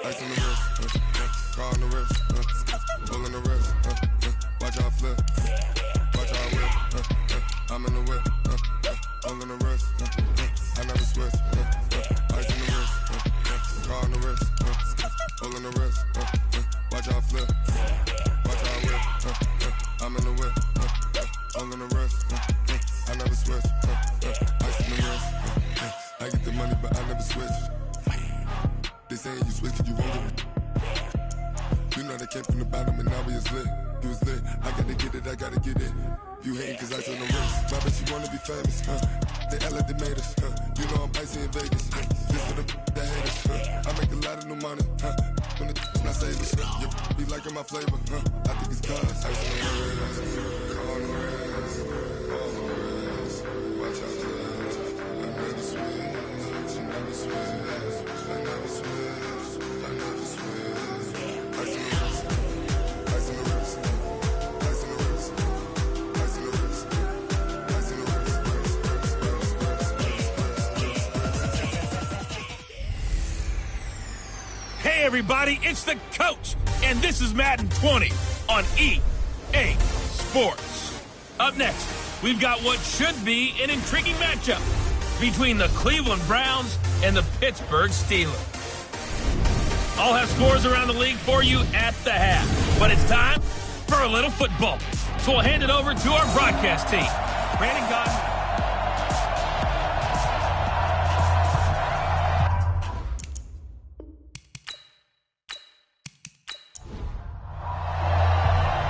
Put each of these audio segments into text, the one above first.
Ice on the wrist, car on the wrist, pull on the wrist, watch how I flip, watch how I whip, I'm in the whip, pull on the wrist, I never switch, ice on the wrist, car on the wrist, pull on the wrist, watch how I flip, watch how I whip, I'm in the whip, pull on the wrist, I never switch, ice on the wrist, I get the money but I never switch. They saying you switch 'cause you won't get it. You know they came from the bottom and now we is lit. You was lit, I gotta get it, I gotta get it. You hating 'cause I told them wrist. My bitch, you wanna be famous, They act like they made us, You know I'm icy in Vegas, This for the that hate us, I make a lot of new money, When the not save us, You be liking my flavor, I think it's cause ice on the wrist, on the wrist, on the wrist. Watch out, I never switch, you never switch. I never switch, I never switch. Ice on the wrist, ice on the wrist, ice on the wrist, ice on the wrist, ice on the wrist. Hey everybody, it's the coach, and this is Madden 20 on EA Sports. Up next, we've got what should be an intriguing matchup between the Cleveland Browns and the Pittsburgh Steelers. I'll have scores around the league for you at the half, but it's time for a little football. So we'll hand it over to our broadcast team. Brandon Godden.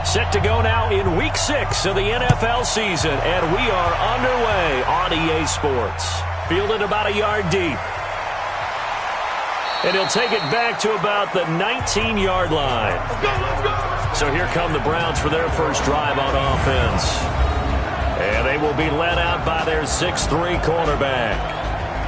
Set to go now in Week 6 of the NFL season, and we are underway on EA Sports. Fielded about a yard deep. And he'll take it back to about the 19-yard line. Let's go! So here come the Browns for their first drive on offense. And they will be led out by their 6'3 cornerback.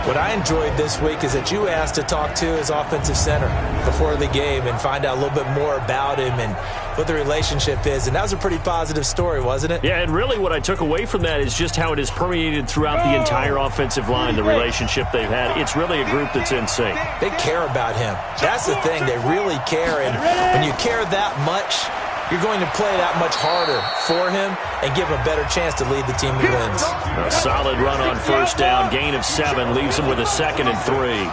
What I enjoyed this week is that you asked to talk to his offensive center before the game and find out a little bit more about him and what the relationship is. And that was a pretty positive story, wasn't it? Yeah, and really what I took away from that is just how it has permeated throughout the entire offensive line, the relationship they've had. It's really a group that's in sync. They care about him. That's the thing. They really care. And when you care that much, you're going to play that much harder for him and give him a better chance to lead the team to wins. A solid run on first down, gain of 7, leaves him with a 2nd and 3.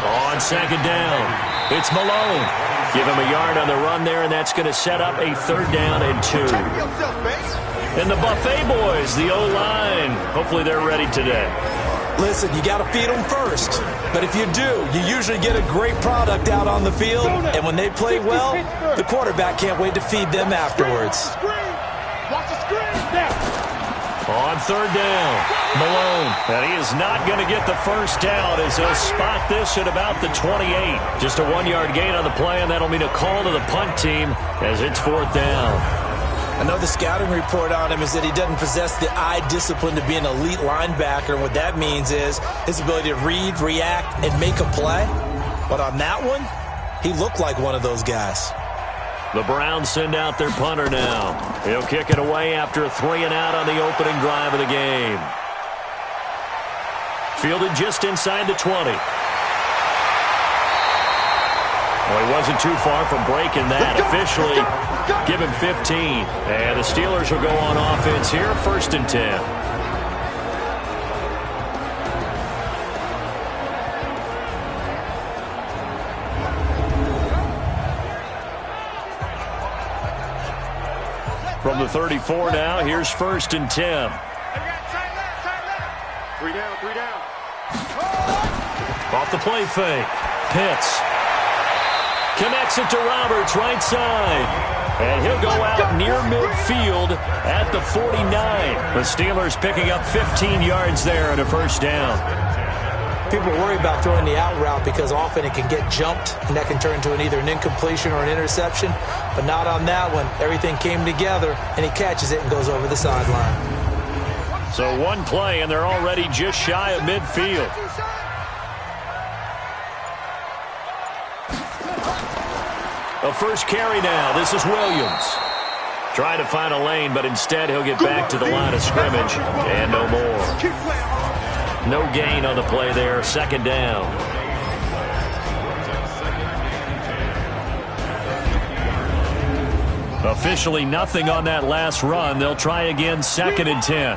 On 2nd down, it's Malone. Give him a yard on the run there, and that's going to set up a 3rd down and 2. And the Buffet boys, the O-line, hopefully they're ready today. Listen, you got to feed them first. But if you do, you usually get a great product out on the field. And when they play well, the quarterback can't wait to feed them afterwards. On 3rd down, Malone. And he is not going to get the first down as he'll spot this at about the 28. Just a 1-yard gain on the play, and that'll mean a call to the punt team as it's 4th down. I know the scouting report on him is that he doesn't possess the eye discipline to be an elite linebacker. What that means is his ability to read, react, and make a play. But on that one, he looked like one of those guys. The Browns send out their punter now. He'll kick it away after a 3-and-out on the opening drive of the game. Fielded just inside the 20. Well, he wasn't too far from breaking that. Officially, give him 15. And the Steelers will go on offense here, 1st and 10. From the 34 now, here's 1st and 10. 3 down, 3 down. Off the play fake. Pitts. Connects it to Roberts, right side. And he'll go out near midfield at the 49. The Steelers picking up 15 yards there and a 1st down. People worry about throwing the out route because often it can get jumped, and that can turn into either an incompletion or an interception. But not on that one. Everything came together, and he catches it and goes over the sideline. So one play, and they're already just shy of midfield. A first carry now. This is Williams. Trying to find a lane, but instead he'll get back to the line of scrimmage, and no more. No gain on the play there, 2nd down. Officially nothing on that last run. They'll try again, 2nd and 10.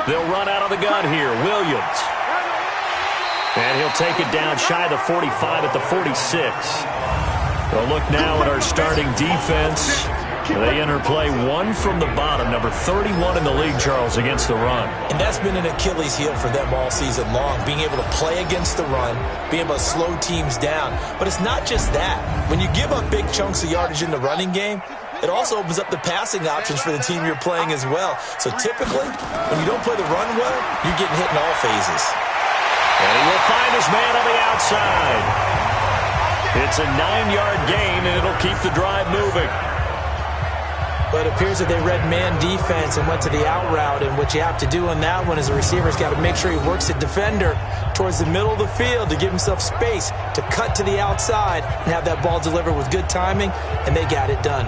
They'll run out of the gun here. Williams. And he'll take it down shy of the 45 at the 46. We'll look now at our starting defense. They interplay one from the bottom, number 31 in the league, Charles, against the run. And that's been an Achilles heel for them all season long, being able to play against the run, being able to slow teams down. But it's not just that. When you give up big chunks of yardage in the running game, it also opens up the passing options for the team you're playing as well. So typically, when you don't play the run well, you're getting hit in all phases. And he will find his man on the outside. It's a 9-yard gain, and it'll keep the drive moving. But it appears that they read man defense and went to the out route, and what you have to do on that one is the receiver's got to make sure he works the defender towards the middle of the field to give himself space to cut to the outside and have that ball delivered with good timing, and they got it done.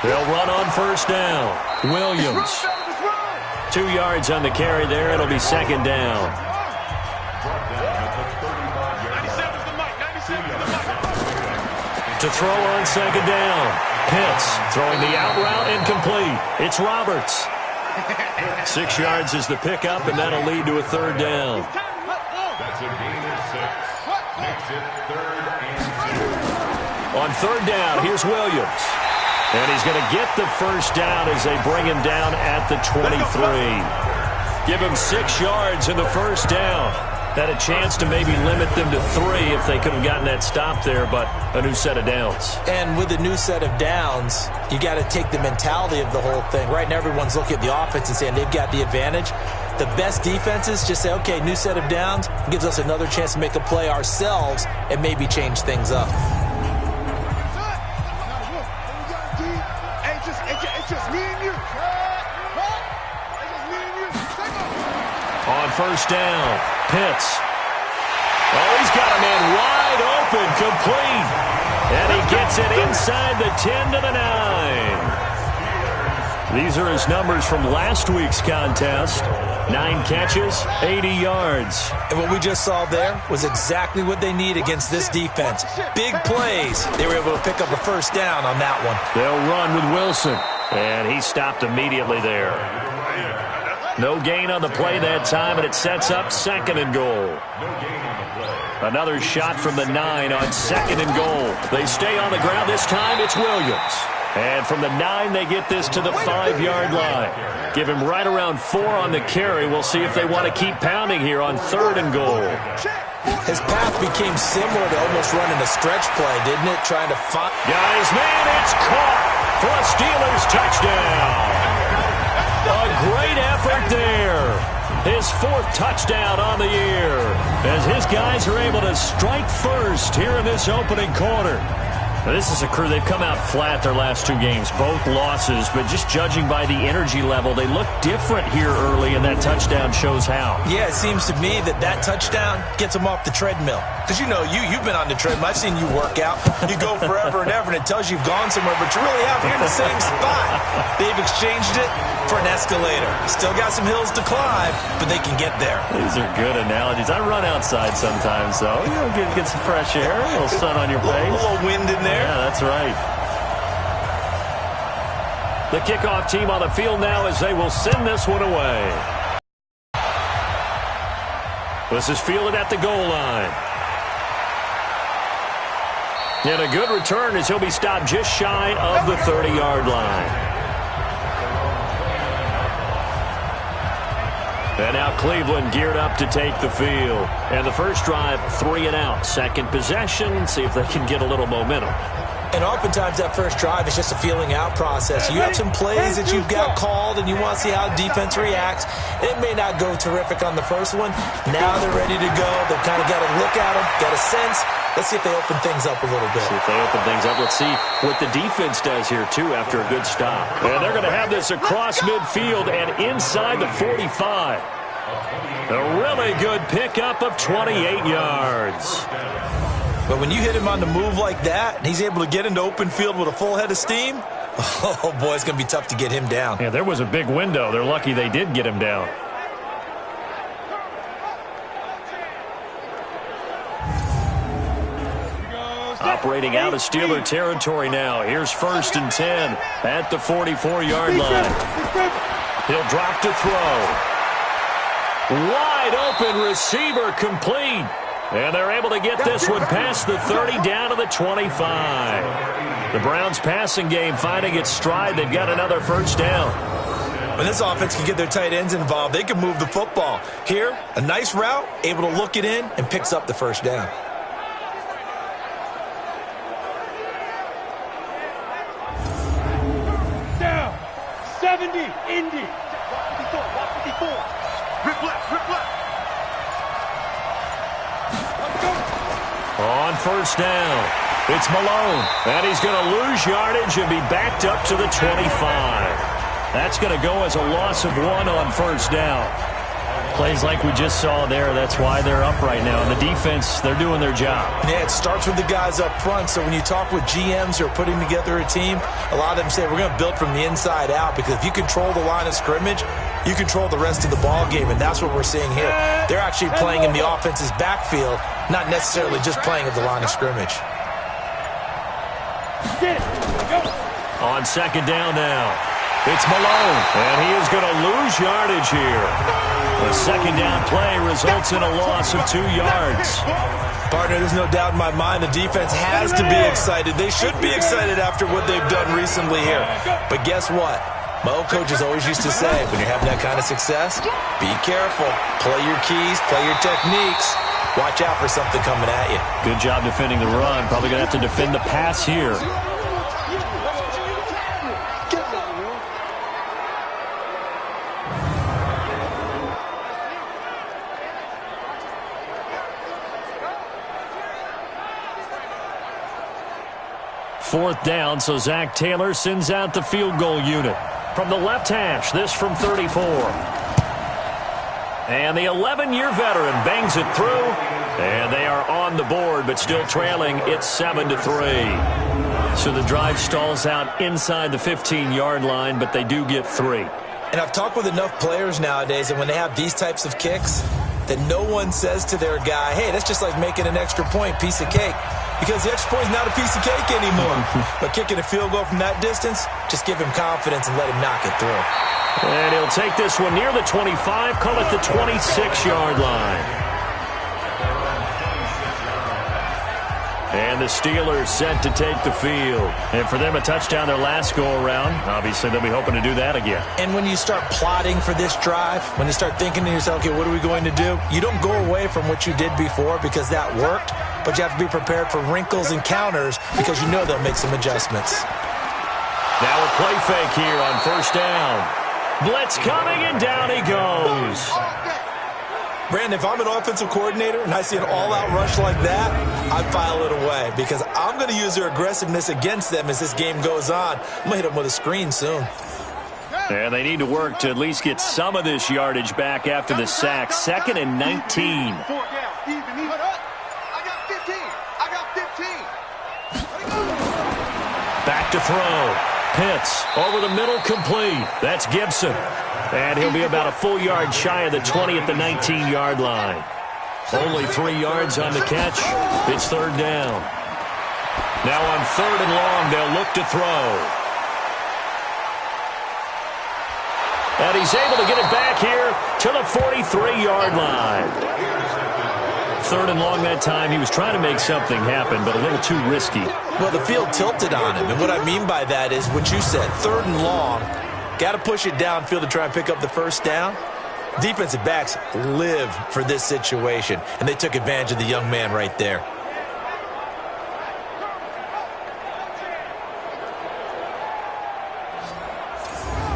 They'll run on 1st down. Williams. 2 yards on the carry there. It'll be 2nd down. To throw on 2nd down. Pitts throwing the out route incomplete. It's Roberts. 6 yards is the pickup, and that'll lead to a 3rd down. That's a gain of 6. Makes it 3rd and 2. On 3rd down, here's Williams. And he's going to get the 1st down as they bring him down at the 23. Give him 6 yards in the 1st down. Had a chance to maybe limit them to 3 if they could have gotten that stop there, but a new set of downs. And with a new set of downs, you got to take the mentality of the whole thing. Right now, everyone's looking at the offense and saying they've got the advantage. The best defenses just say, okay, new set of downs, gives us another chance to make a play ourselves and maybe change things up. On 1st down, Pitts. Oh, he's got a man wide open, complete. And he gets it inside the 10 to the 9. These are his numbers from last week's contest. 9 catches, 80 yards. And what we just saw there was exactly what they need against this defense. Big plays. They were able to pick up a 1st down on that one. They'll run with Wilson. And he stopped immediately there. No gain on the play that time, and it sets up 2nd and goal. Another shot from the 9 on 2nd and goal. They stay on the ground. This time it's Williams. And from the 9, they get this to the 5-yard line. Give him right around 4 on the carry. We'll see if they want to keep pounding here on 3rd and goal. His path became similar to almost running a stretch play, didn't it? Trying to find... Guys, man, it's caught for a Steelers touchdown. A great effort there. His 4th touchdown on the year as his guys are able to strike first here in this opening quarter. Now, this is a crew, they've come out flat their last 2 games, both losses, but just judging by the energy level, they look different here early, and that touchdown shows how. Yeah, it seems to me that touchdown gets them off the treadmill. Because, you know, you've been on the treadmill. I've seen you work out. You go forever and ever, and it tells you you've gone somewhere, but you're really out here in the same spot. They've exchanged it for an escalator. Still got some hills to climb, but they can get there. These are good analogies. I run outside sometimes, though. You know, get some fresh air, a little sun on your face. A little wind in there. Yeah, that's right. The kickoff team on the field now as they will send this one away. This is fielded at the goal line. And a good return as he'll be stopped just shy of the 30-yard line. And now Cleveland geared up to take the field. And the first drive, 3 and out. Second possession, see if they can get a little momentum. And oftentimes that first drive is just a feeling out process. You have some plays that you've got called and you want to see how defense reacts. It may not go terrific on the first one. Now they're ready to go. They've kind of got to look at them, got a sense. Let's see if they open things up a little bit. See if they open things up. Let's see what the defense does here, too, after a good stop. And they're going to have this across midfield and inside the 45. A really good pickup of 28 yards. But when you hit him on the move like that, and he's able to get into open field with a full head of steam, Oh, boy, it's going to be tough to get him down. Yeah, there was a big window. They're lucky they did get him down. Operating out of Steeler territory now. Here's 1st and 10 at the 44-yard line. He'll drop to throw. Wide open receiver complete. And they're able to get this one past the 30 down to the 25. The Browns passing game finding its stride. They've got another 1st down. When this offense can get their tight ends involved, they can move the football. Here, a nice route, able to look it in, and picks up the 1st down. Down. 70, Indy. 154. Rip left, rip left. On 1st down, it's Malone, and he's going to lose yardage and be backed up to the 25. That's going to go as a loss of 1 on 1st down. Plays like we just saw there, that's why they're up right now. And the defense, they're doing their job. Yeah, it starts with the guys up front. So when you talk with GMs who are putting together a team, a lot of them say we're going to build from the inside out, because if you control the line of scrimmage, you control the rest of the ball game, and that's what we're seeing here. They're actually playing in the offense's backfield, not necessarily just playing at the line of scrimmage. On 2nd down now, it's Malone, and he is going to lose yardage here. The 2nd down play results in a loss of 2 yards. Partner, there's no doubt in my mind the defense has to be excited. They should be excited after what they've done recently here. But guess what? My old coaches always used to say, when you're having that kind of success, be careful. Play your keys, play your techniques. Watch out for something coming at you. Good job defending the run. Probably going to have to defend the pass here. Fourth down, so Zach Taylor sends out the field goal unit. From the left hash, this from 34. And the 11-year veteran bangs it through. And they are on the board, but still trailing. It's 7-3. So the drive stalls out inside the 15-yard line, but they do get 3. And I've talked with enough players nowadays, and when they have these types of kicks, that no one says to their guy, hey, that's just like making an extra point, piece of cake. Because the extra point is not a piece of cake anymore. But kicking a field goal from that distance, just give him confidence and let him knock it through. And he'll take this one near the 25, call it the 26-yard line. And the Steelers set to take the field. And for them, a touchdown their last go-around. Obviously, they'll be hoping to do that again. And when you start plotting for this drive, when you start thinking to yourself, okay, what are we going to do? You don't go away from what you did before because that worked, but you have to be prepared for wrinkles and counters because you know they'll make some adjustments. Now a play fake here on 1st down. Blitz coming, and down he goes. Brandon, if I'm an offensive coordinator and I see an all-out rush like that, I file it away because I'm going to use their aggressiveness against them as this game goes on. I'm going to hit them with a screen soon. And they need to work to at least get some of this yardage back after the sack. 2nd and 19. Back to throw. Pitts over the middle, complete. That's Gibson. And he'll be about a full yard shy of the 20 at the 19-yard line. Only 3 yards on the catch. It's 3rd down. Now on 3rd and long, they'll look to throw. And he's able to get it back here to the 43-yard line. 3rd and long that time. He was trying to make something happen, but a little too risky. Well, the field tilted on him. And what I mean by that is what you said, 3rd and long. Got to push it downfield to try and pick up the 1st down. Defensive backs live for this situation, and they took advantage of the young man right there.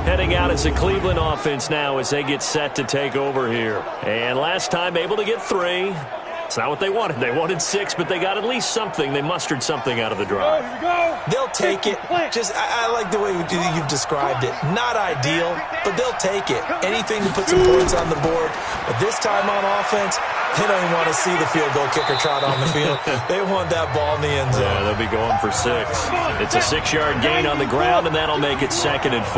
Heading out as a Cleveland offense now as they get set to take over here. And last time able to get 3. It's not what they wanted. They wanted 6, but they got at least something. They mustered something out of the drive. Here we go. They'll take it. I like the way you've described it. Not ideal, but they'll take it. Anything to put some points on the board. But this time on offense, they don't even want to see the field goal kicker trot on the field. They want that ball in the end zone. Yeah, they'll be going for 6. It's a 6-yard gain on the ground, and that'll make it 2nd and 4.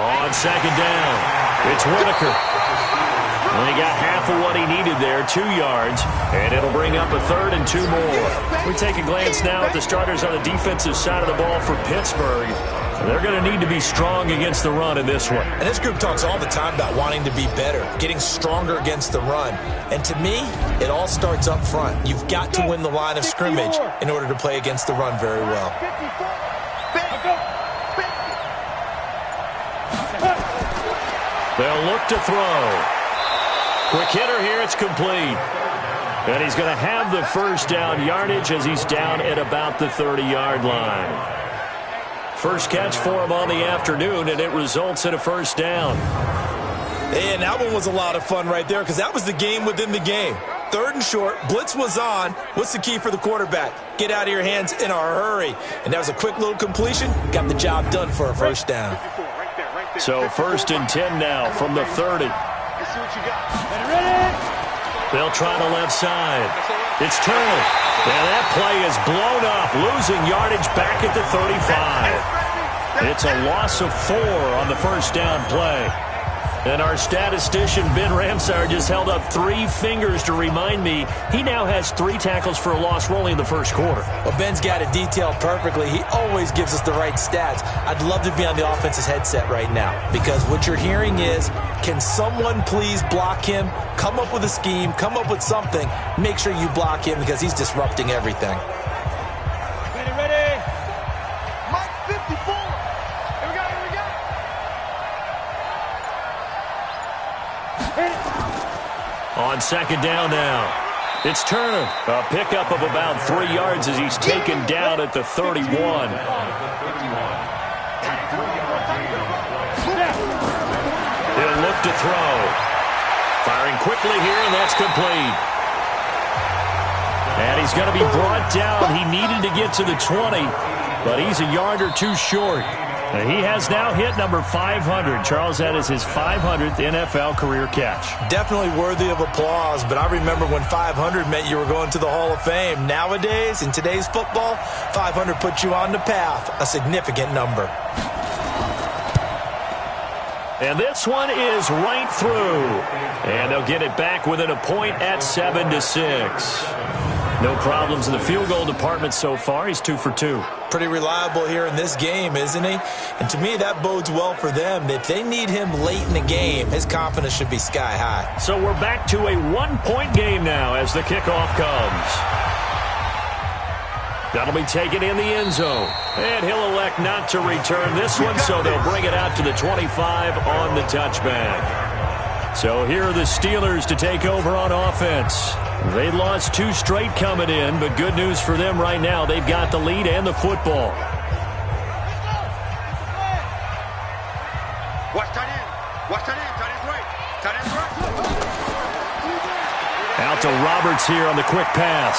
On 2nd down, it's Whitaker. And he got half of what he needed there, 2 yards, and it'll bring up a 3rd and 2 more. We take a glance now at the starters on the defensive side of the ball for Pittsburgh. They're going to need to be strong against the run in this one. And this group talks all the time about wanting to be better, getting stronger against the run. And to me, it all starts up front. You've got to win the line of scrimmage in order to play against the run very well. They'll look to throw. Quick hitter here, it's complete. And he's going to have the first down yardage as he's down at about the 30-yard line. First catch for him on the afternoon, and it results in a first down. And that one was a lot of fun right there because that was the game within the game. 3rd and short, blitz was on. What's the key for the quarterback? Get out of your hands in a hurry. And that was a quick little completion. Got the job done for a first down. So 1st and 10 now from the 30. They'll try the left side. It's Turner. And that play is blown up, losing yardage back at the 35. It's a loss of 4 on the first down play. And our statistician, Ben Ramsar, just held up 3 fingers to remind me he now has 3 tackles for a loss only in the first quarter. Well, Ben's got it detailed perfectly. He always gives us the right stats. I'd love to be on the offense's headset right now because what you're hearing is, can someone please block him? Come up with a scheme. Come up with something. Make sure you block him because he's disrupting everything. Ready. Mike 54. Here we go. On 2nd down now, it's Turner. A pickup of about 3 yards as he's taken down at the 31. He'll look to throw. Firing quickly here, and that's complete. And he's going to be brought down. He needed to get to the 20, but he's a yard or 2 short. And he has now hit number 500. Charles, that is his 500th NFL career catch. Definitely worthy of applause, but I remember when 500 meant you were going to the Hall of Fame. Nowadays, in today's football, 500 puts you on the path, a significant number. And this one is right through. And they'll get it back within a point at 7-6. No problems in the field goal department so far. He's 2 for 2. Pretty reliable here in this game, isn't he? And to me, that bodes well for them. If they need him late in the game, his confidence should be sky high. So we're back to a 1-point game now as the kickoff comes. That'll be taken in the end zone. And he'll elect not to return this one, so they'll bring it out to the 25 on the touchback. So here are the Steelers to take over on offense. They lost 2 straight coming in, but good news for them right now. They've got the lead and the football. Watch tight end. Watch tight end. Tight end's right. Tight end's right. Out to Roberts here on the quick pass.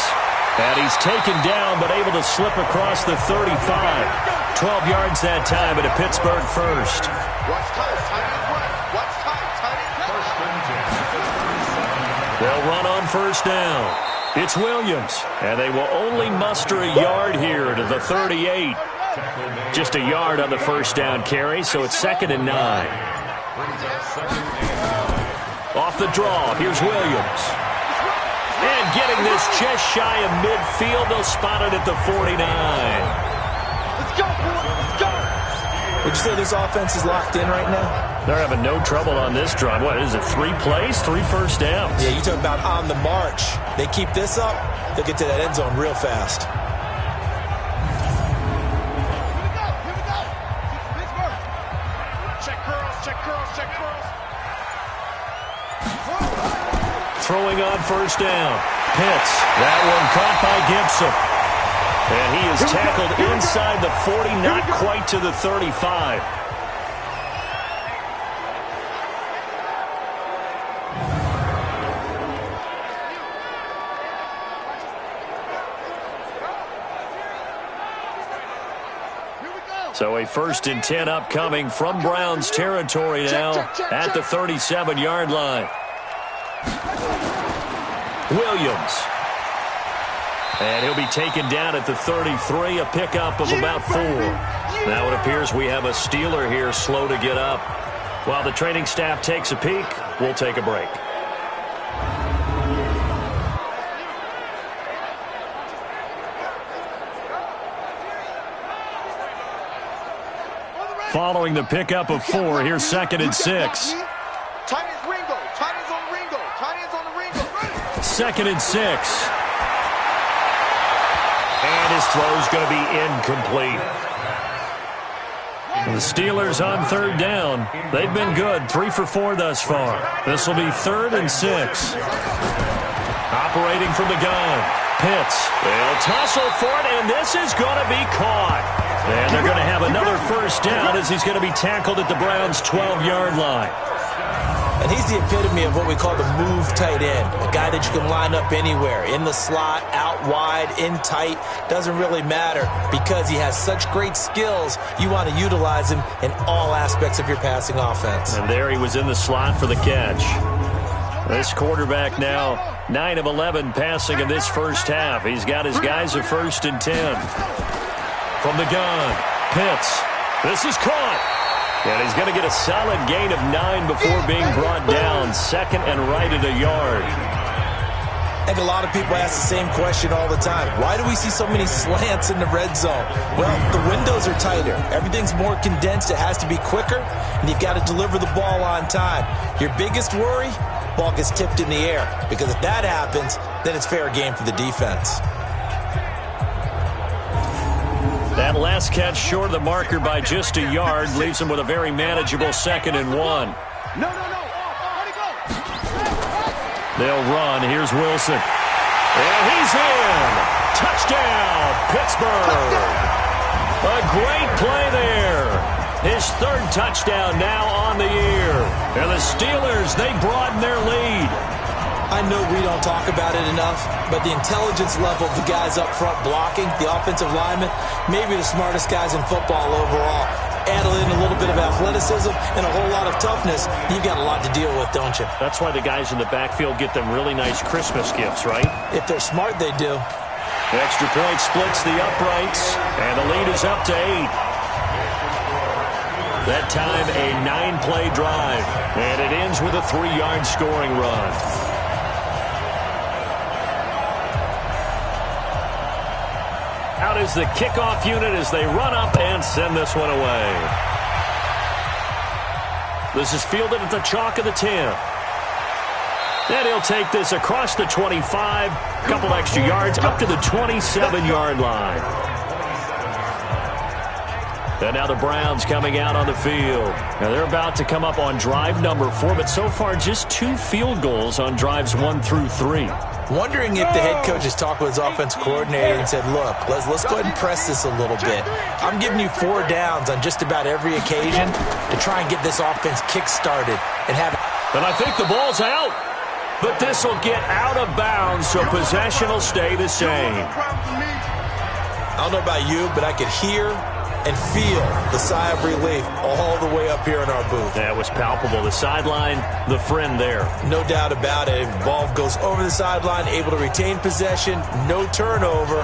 And he's taken down, but able to slip across the 35. 12 yards that time, and a Pittsburgh first. Watch tight. Tight end's right. Watch tight. Tight end's right. They'll run on first down. It's Williams, and they will only muster a yard here to the 38. Just a yard on the first down carry, so it's 2nd and 9. Off the draw, here's Williams. And getting this just shy of midfield, they'll spot it at the 49. Let's go, boy. Let's go. Would you say this offense is locked in right now? They're having no trouble on this drive. What is it, 3 plays, 3 first downs? Yeah, you talk about on the march. They keep this up, they'll get to that end zone real fast. Here we go. Pittsburgh. Check curls, check curls, check curls. Throwing on first down. Pitts. That one caught by Gibson. And he is tackled inside the 40, not quite to the 35. So a 1st and 10 upcoming from Browns territory now at the 37-yard line. Williams. And he'll be taken down at the 33, a pickup of about 4. Now it appears we have a Steeler here slow to get up. While the training staff takes a peek, we'll take a break. Following the pickup of 4, here's 2nd and 6. Tight ends Ringo. Tight ends on Ringo. Tight ends on the Ringo. 2nd and 6. And his throw's going to be incomplete. The Steelers on 3rd down. They've been good, 3 for 4 thus far. This will be 3rd and 6. Operating from the gun. Pitts. They'll tussle for it, and this is going to be caught. And they're going to have another 1st down as he's going to be tackled at the Browns' 12-yard line. And he's the epitome of what we call the move tight end, a guy that you can line up anywhere, in the slot, out wide, in tight, doesn't really matter because he has such great skills. You want to utilize him in all aspects of your passing offense. And there he was in the slot for the catch. This quarterback now 9 of 11 passing in this first half. He's got his guys a 1st and 10. From the gun, Pitts. This is caught. And he's going to get a solid gain of 9 before being brought down. 2nd and right at a yard. I think a lot of people ask the same question all the time. Why do we see so many slants in the red zone? Well, the windows are tighter. Everything's more condensed. It has to be quicker, and you've got to deliver the ball on time. Your biggest worry, ball gets tipped in the air, because if that happens, then it's fair game for the defense. That last catch short of the marker by just a yard leaves him with a very manageable 2nd and 1. No. Let it go. They'll run. Here's Wilson. And he's in. Touchdown, Pittsburgh. A great play there. His 3rd touchdown now on the year. And the Steelers, they broaden their lead. I know we don't talk about it enough, but the intelligence level of the guys up front blocking, the offensive linemen, maybe the smartest guys in football overall. Add in a little bit of athleticism and a whole lot of toughness, you've got a lot to deal with, don't you? That's why the guys in the backfield get them really nice Christmas gifts, right? If they're smart, they do. The extra point splits the uprights, and the lead is up to 8. That time, a 9-play drive, and it ends with a 3-yard scoring run. Out is the kickoff unit as they run up and send this one away. This is fielded at the chalk of the 10. And he'll take this across the 25, a couple extra yards, up to the 27-yard line. And now the Browns coming out on the field. Now they're about to come up on drive number 4, but so far just 2 field goals on drives 1 through 3. Wondering if the head coach has talked with his offense coordinator and said, look, let's go ahead and press this a little bit. I'm giving you 4 downs on just about every occasion to try and get this offense kick-started and have it. And I think the ball's out. But this will get out of bounds, so possession will stay the same. I don't know about you, but I could hear and feel the sigh of relief all the way up here in our booth. That was palpable. The sideline, the friend there. No doubt about it. If the ball goes over the sideline, able to retain possession, no turnover.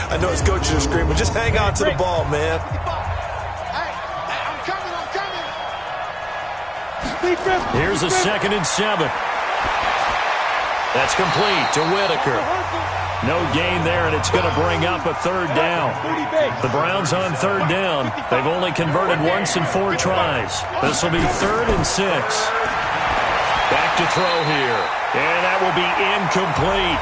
I know his coaches are screaming, just hang on to the ball, man. I'm coming. Here's a 2nd and 7. That's complete to Whitaker. No gain there, and it's going to bring up a 3rd down. The Browns on 3rd down. They've only converted once in 4 tries. This will be 3rd and 6. Back to throw here. And that will be incomplete.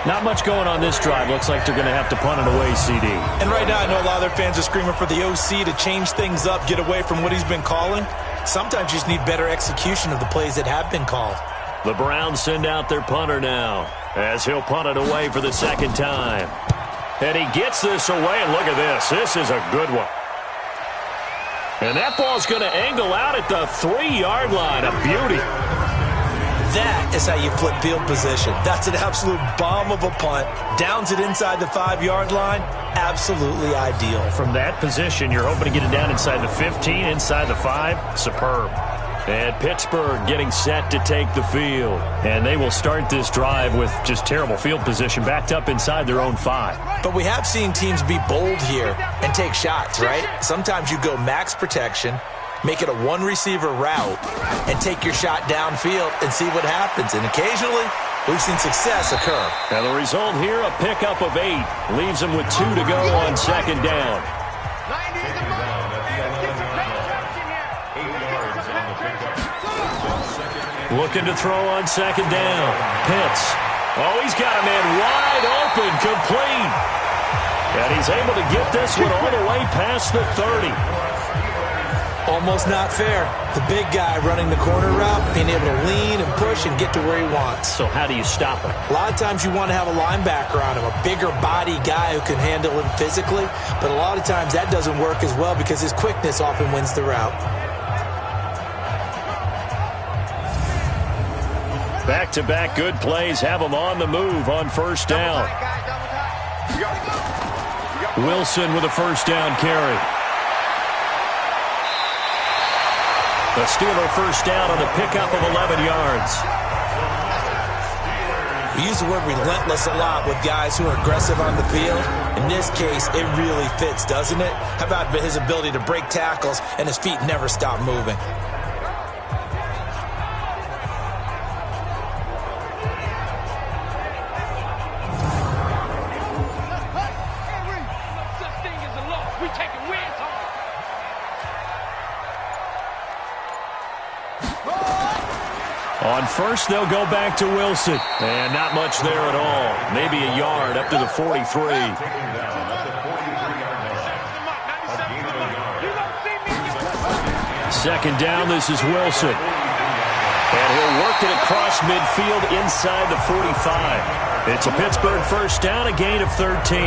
Not much going on this drive. Looks like they're going to have to punt it away, CD. And right now, I know a lot of their fans are screaming for the OC to change things up, get away from what he's been calling. Sometimes you just need better execution of the plays that have been called. The Browns send out their punter now as he'll punt it away for the 2nd time. And he gets this away, and look at this. This is a good one. And that ball's going to angle out at the 3-yard line. A beauty. That is how you flip field position. That's an absolute bomb of a punt. Downs it inside the 5-yard line. Absolutely ideal. From that position, you're hoping to get it down inside the 15, inside the 5. Superb. And Pittsburgh getting set to take the field. And they will start this drive with just terrible field position backed up inside their own 5. But we have seen teams be bold here and take shots, right? Sometimes you go max protection, make it a one-receiver route, and take your shot downfield and see what happens. And occasionally, we've seen success occur. And the result here, a pickup of 8. Leaves them with 2 to go on second down. Looking to throw on second down. Pitts. Oh, he's got a man wide open, complete. And he's able to get this one all the way past the 30. Almost not fair. The big guy running the corner route, being able to lean and push and get to where he wants. So how do you stop him? A lot of times you want to have a linebacker on him, a bigger body guy who can handle him physically. But a lot of times that doesn't work as well because his quickness often wins the route. Back-to-back good plays have them on the move on first down. Wilson with a first down carry. The Steeler first down on the pickup of 11 yards. We use the word relentless a lot with guys who are aggressive on the field. In this case, it really fits, doesn't it? How about his ability to break tackles and his feet never stop moving? On first, they'll go back to Wilson. And not much there at all. Maybe a yard up to the 43. Second down, this is Wilson. And he'll work it across midfield inside the 45. It's a Pittsburgh first down, a gain of 13.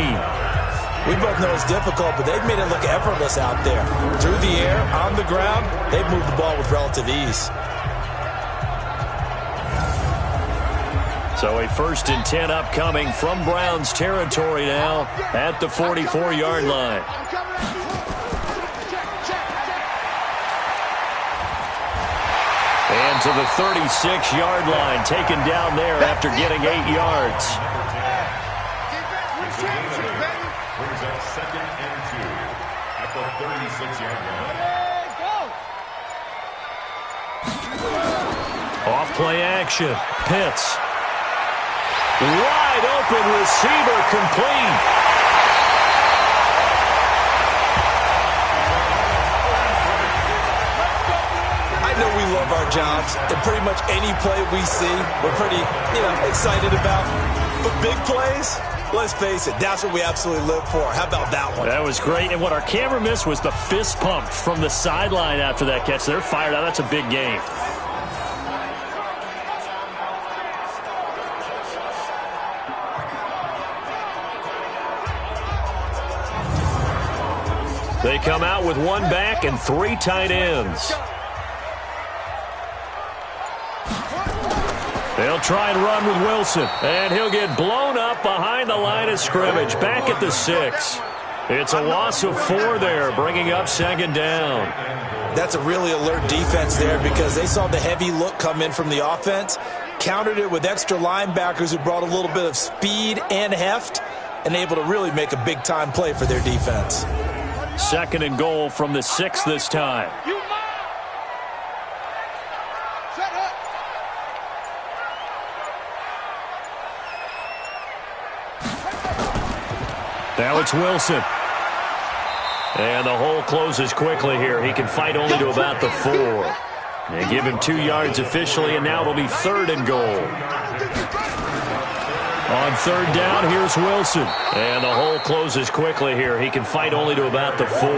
We both know it's difficult, but they've made it look effortless out there. Through the air, on the ground, they've moved the ball with relative ease. So a 1st and 10 upcoming from Browns territory now at the 44-yard line. And to the 36-yard line, taken down there after getting 8 yards. Brings up 2nd and 2 at the 36-yard line. Off play action. Pitts. Wide open receiver, complete. I know we love our jobs, and pretty much any play we see, we're pretty, excited about. But big plays, let's face it, that's what we absolutely live for. How about that one? That was great, and what our camera missed was the fist pump from the sideline after that catch. They're fired out. That's a big game. They come out with 1 back and 3 tight ends. They'll try and run with Wilson, and he'll get blown up behind the line of scrimmage, back at the 6. It's a loss of 4 there, bringing up 2nd down. That's a really alert defense there because they saw the heavy look come in from the offense, countered it with extra linebackers who brought a little bit of speed and heft, and able to really make a big-time play for their defense. 2nd and goal from the 6 this time. Now it's Wilson. And the hole closes quickly here. He can fight only to about the 4. They give him 2 yards officially, and now it'll be 3rd and goal. On 3rd down, here's Wilson. And the hole closes quickly here. He can fight only to about the 4.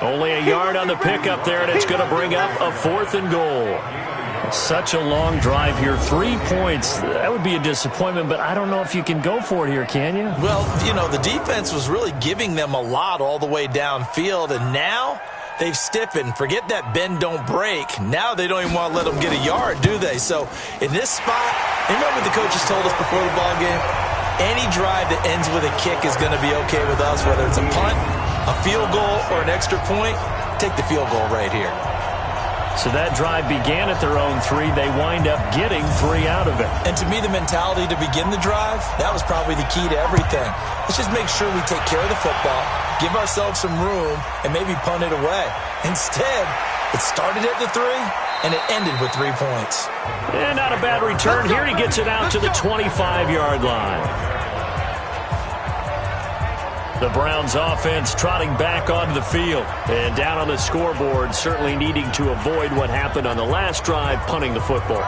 Only a yard on the pickup there, and it's going to bring up a 4th and goal. Such a long drive here. 3 points. That would be a disappointment, but I don't know if you can go for it here, can you? Well, the defense was really giving them a lot all the way downfield, and now they've stiffened. Forget that bend, don't break. Now they don't even want to let them get a yard, do they? So in this spot, remember what the coaches told us before the ball game? Any drive that ends with a kick is going to be okay with us, whether it's a punt, a field goal, or an extra point. Take the field goal right here. So that drive began at their own 3. They wind up getting 3 out of it. And to me, the mentality to begin the drive, that was probably the key to everything. Let's just make sure we take care of the football, give ourselves some room, and maybe punt it away. Instead, it started at the 3, and it ended with 3 points. And not a bad return here. He gets it out to the 25-yard line. The Browns offense trotting back onto the field. And down on the scoreboard, certainly needing to avoid what happened on the last drive, punting the football.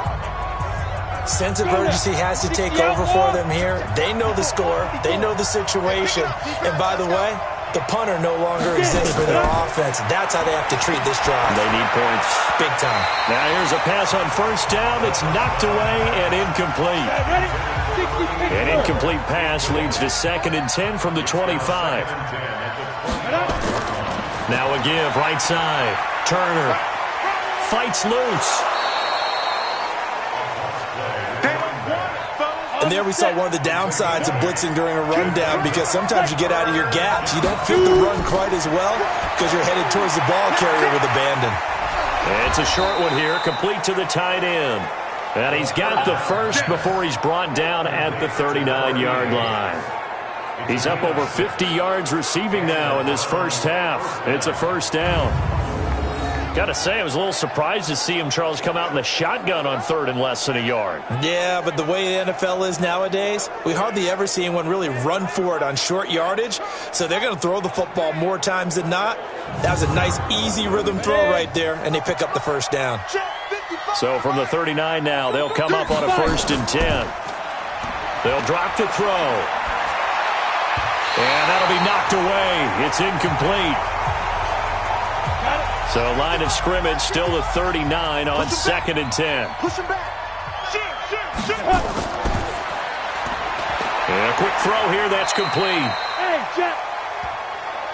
Sense of urgency has to take over for them here. They know the score. They know the situation. And by the way, the punter no longer exists for their offense. That's how they have to treat this drive. They need points. Big time. Now here's a pass on first down. It's knocked away and incomplete. An incomplete pass leads to 2nd and 10 from the 25. Now a give, right side. Turner fights loose. And there we saw one of the downsides of blitzing during a rundown, because sometimes you get out of your gaps. You don't fit the run quite as well because you're headed towards the ball carrier with abandon. It's a short one here, complete to the tight end. And he's got the first before he's brought down at the 39-yard line. He's up over 50 yards receiving now in this first half. It's a first down. Got to say, I was a little surprised to see him, Charles, come out in the shotgun on 3rd and less than a yard. Yeah, but the way the NFL is nowadays, we hardly ever see anyone really run for it on short yardage. So they're going to throw the football more times than not. That was a nice, easy rhythm throw right there, and they pick up the first down. So from the 39 now, they'll come up on a 1st and 10. They'll drop the throw. And that'll be knocked away. It's incomplete. So line of scrimmage still the 39 on 2nd and 10. Push him back. And a quick throw here, that's complete.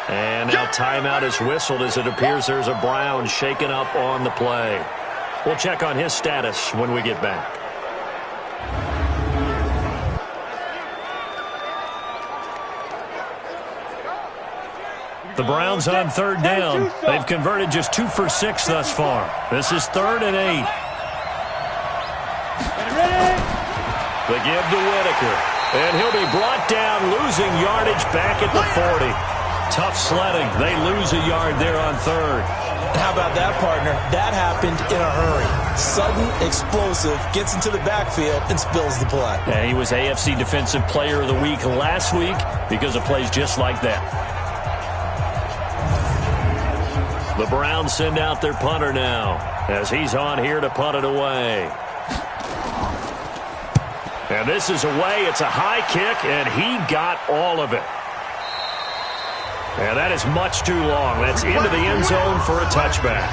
And now timeout is whistled as it appears there's a Brown shaken up on the play. We'll check on his status when we get back. The Browns on 3rd down. They've converted just 2 for 6 thus far. This is 3rd and 8. The give to Whitaker. And he'll be brought down, losing yardage back at the 40. Tough sledding. They lose a yard there on 3rd. How about that, partner? That happened in a hurry. Sudden, explosive, gets into the backfield, and spills the play. And he was AFC Defensive Player of the Week last week because of plays just like that. The Browns send out their punter now as he's on here to punt it away. And this is away. It's a high kick, and he got all of it. And that is much too long. That's into the end zone for a touchback.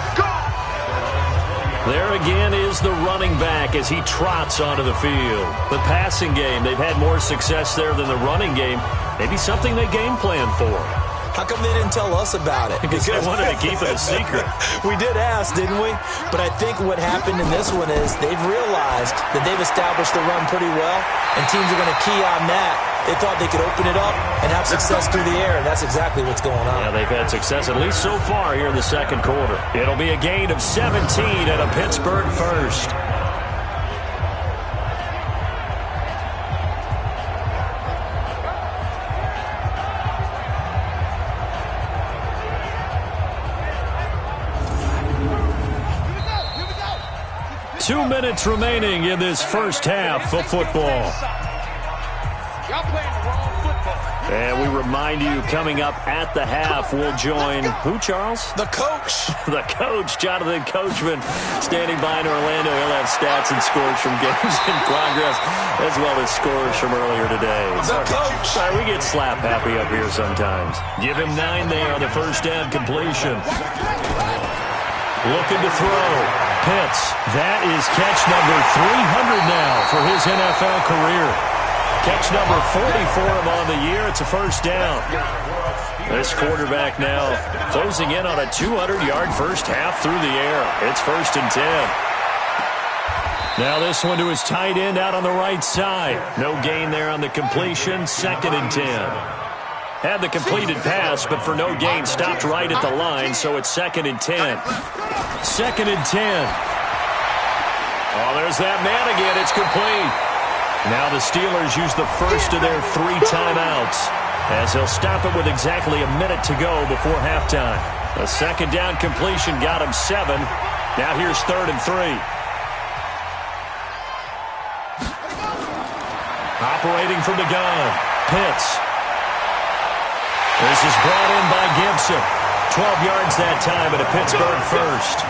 There again is the running back as he trots onto the field. The passing game, they've had more success there than the running game. Maybe something they game plan for. How come they didn't tell us about it? Because they wanted to keep it a secret. We did ask, didn't we? But I think what happened in this one is they've realized that they've established the run pretty well, and teams are going to key on that. They thought they could open it up and have success through the air, and that's exactly what's going on. Yeah, they've had success, at least so far here in the 2nd quarter. It'll be a gain of 17 at a Pittsburgh first. Two minutes remaining in this first half of football. Y'all playing the wrong football. And we remind you, coming up at the half, we'll join who, Charles? The coach. The coach, Jonathan Coachman, standing by in Orlando. He'll have stats and scores from games in progress, as well as scores from earlier today. The coach. Sorry, we get slap happy up here sometimes. Give him 9 there on the first down completion. Looking to throw. Pitts. That is catch number 300 now for his NFL career. Catch number 40 for him on the year. It's a first down. This quarterback now closing in on a 200-yard first half through the air. It's 1st and 10. Now this one to his tight end out on the right side. No gain there on the completion. 2nd and 10. Had the completed pass, but for no gain, stopped right at the line, so it's 2nd and 10. 2nd and 10. Oh, there's that man again. It's complete. Now the Steelers use the first of their 3 timeouts, as they'll stop it with exactly a minute to go before halftime. A 2nd down completion got him 7. Now here's 3rd and 3. Operating from the gun, Pitts. This is brought in by Gibson. 12 yards that time and a Pittsburgh first.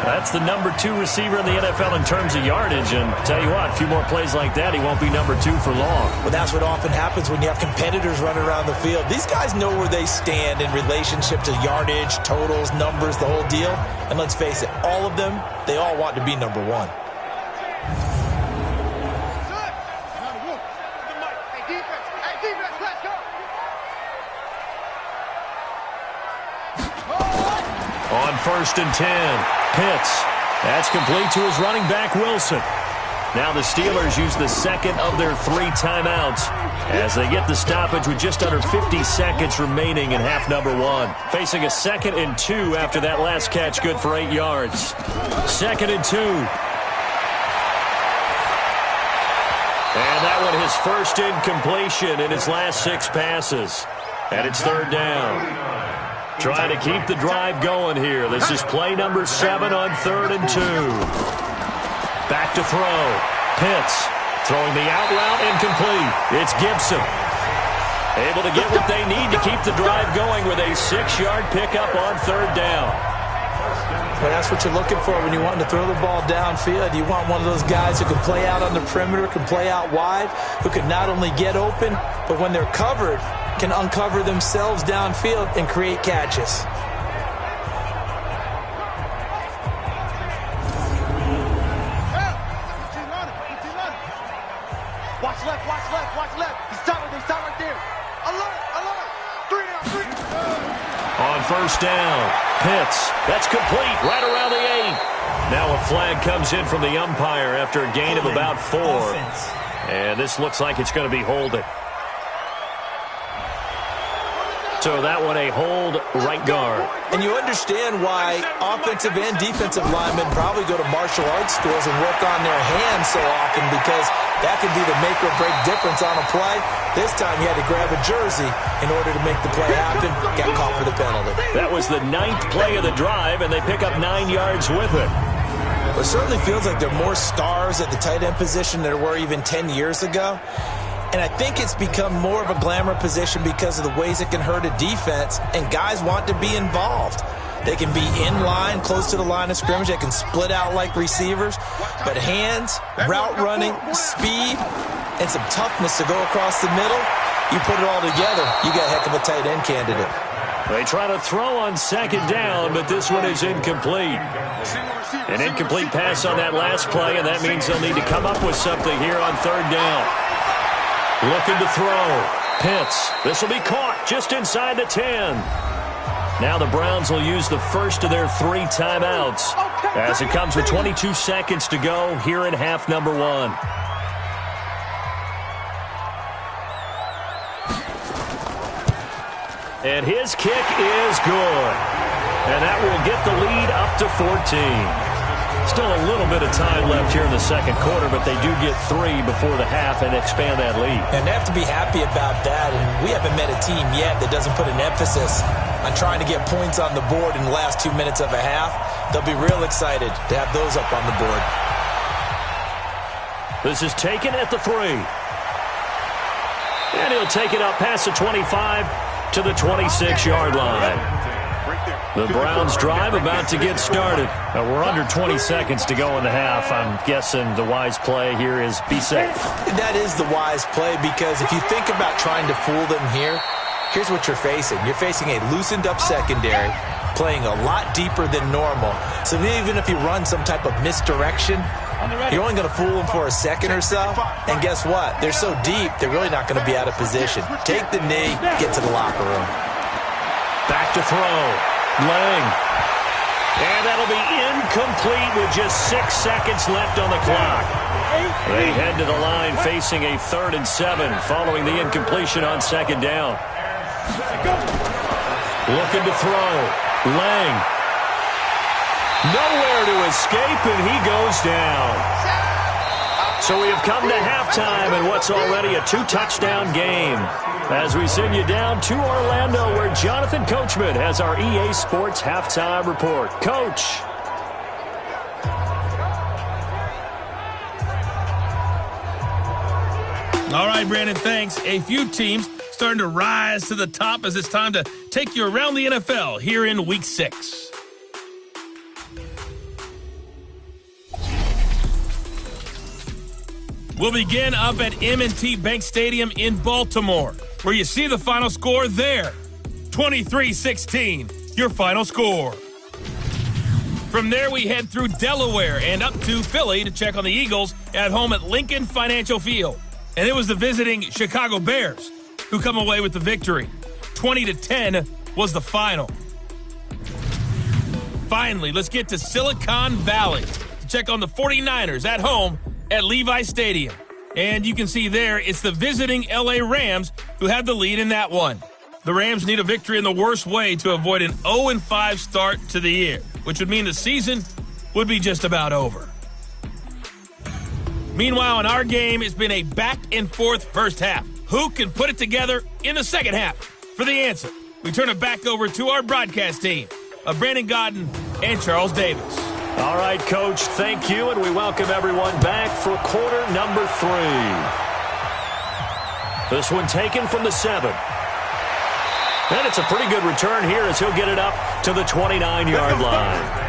That's the number 2 receiver in the NFL in terms of yardage. And tell you what, a few more plays like that, he won't be number 2 for long. Well, that's what often happens when you have competitors running around the field. These guys know where they stand in relationship to yardage, totals, numbers, the whole deal. And let's face it, all of them, they all want to be number 1. On 1st and 10, Pitts. That's complete to his running back, Wilson. Now the Steelers use the 2nd of their 3 timeouts as they get the stoppage with just under 50 seconds remaining in half number 1. Facing a 2nd and 2 after that last catch, good for 8 yards. 2nd and 2. And that one his first incompletion in his last 6 passes. And it's 3rd down. Trying to keep the drive going here. This is play number 7 on 3rd and 2. Back to throw. Pitts throwing the out route incomplete. It's Gibson. Able to get what they need to keep the drive going with a 6-yard pickup on 3rd down. Well, that's what you're looking for when you want to throw the ball downfield. You want one of those guys who can play out on the perimeter, can play out wide, who can not only get open, but when they're covered, can uncover themselves downfield and create catches. Watch left, watch left, watch left. He's tight right there. Alert, alert. 3 down, 3. On 1st down, Pitts. That's complete right around the 8. Now a flag comes in from the umpire after a gain of about 4. And this looks like it's going to be holding. So that one a hold right guard. And you understand why offensive and defensive linemen probably go to martial arts schools and work on their hands so often, because that can be the make or break difference on a play. This time he had to grab a jersey in order to make the play happen. Got caught for the penalty. That was the 9th play of the drive, and they pick up 9 yards with it. Well, it certainly feels like there are more stars at the tight end position than there were even 10 years ago. And I think it's become more of a glamour position because of the ways it can hurt a defense, and guys want to be involved. They can be in line, close to the line of scrimmage. They can split out like receivers. But hands, route running, speed, and some toughness to go across the middle, you put it all together, you got a heck of a tight end candidate. They try to throw on 2nd down, but this one is incomplete. An incomplete pass on that last play, and that means they'll need to come up with something here on 3rd down. Looking to throw. Pitts. This will be caught just inside the 10. Now the Browns will use the first of their 3 timeouts as it comes with 22 seconds to go here in half number 1. And his kick is good. And that will get the lead up to 14. Still a little bit of time left here in the 2nd quarter, but they do get 3 before the half and expand that lead. And they have to be happy about that. And we haven't met a team yet that doesn't put an emphasis on trying to get points on the board in the last 2 minutes of a half. They'll be real excited to have those up on the board. This is taken at the 3. And he'll take it up past the 25 to the 26-yard line. The Browns drive about to get started. We're under 20 seconds to go in the half. I'm guessing the wise play here is be safe. That is the wise play, because if you think about trying to fool them here, here's what you're facing. You're facing a loosened up secondary. playing a lot deeper than normal. So even if you run some type of misdirection, you're only going to fool them for a second or so. And guess what? They're so deep, they're really not going to be out of position. Take the knee, get to the locker room. Back to throw. Lang. And that'll be incomplete with just 6 seconds left on the clock. They head to the line facing a 3rd and 7 following the incompletion on 2nd down. Looking to throw. Lang. Nowhere to escape, and he goes down. So we have come to halftime in what's already a 2-touchdown game. As we send you down to Orlando, where Jonathan Coachman has our EA Sports Halftime Report. Coach. All right, Brandon, thanks. A few teams starting to rise to the top as it's time to take you around the NFL here in Week 6. We'll begin up at M&T Bank Stadium in Baltimore, where you see the final score there. 23-16, your final score. From there, we head through Delaware and up to Philly to check on the Eagles at home at Lincoln Financial Field. And it was the visiting Chicago Bears who come away with the victory. 20-10 was the final. Finally, let's get to Silicon Valley to check on the 49ers at home at Levi Stadium. And you can see there, it's the visiting LA Rams who have the lead in that one. The Rams need a victory in the worst way to avoid an 0-5 start to the year, which would mean the season would be just about over. Meanwhile, in our game, it's been a back-and-forth first half. Who can put it together in the second half? For the answer, we turn it back over to our broadcast team of Brandon Godden and Charles Davis. All right, Coach, thank you, and we welcome everyone back for quarter number 3. This one taken from the 7. And it's a pretty good return here as he'll get it up to the 29-yard line.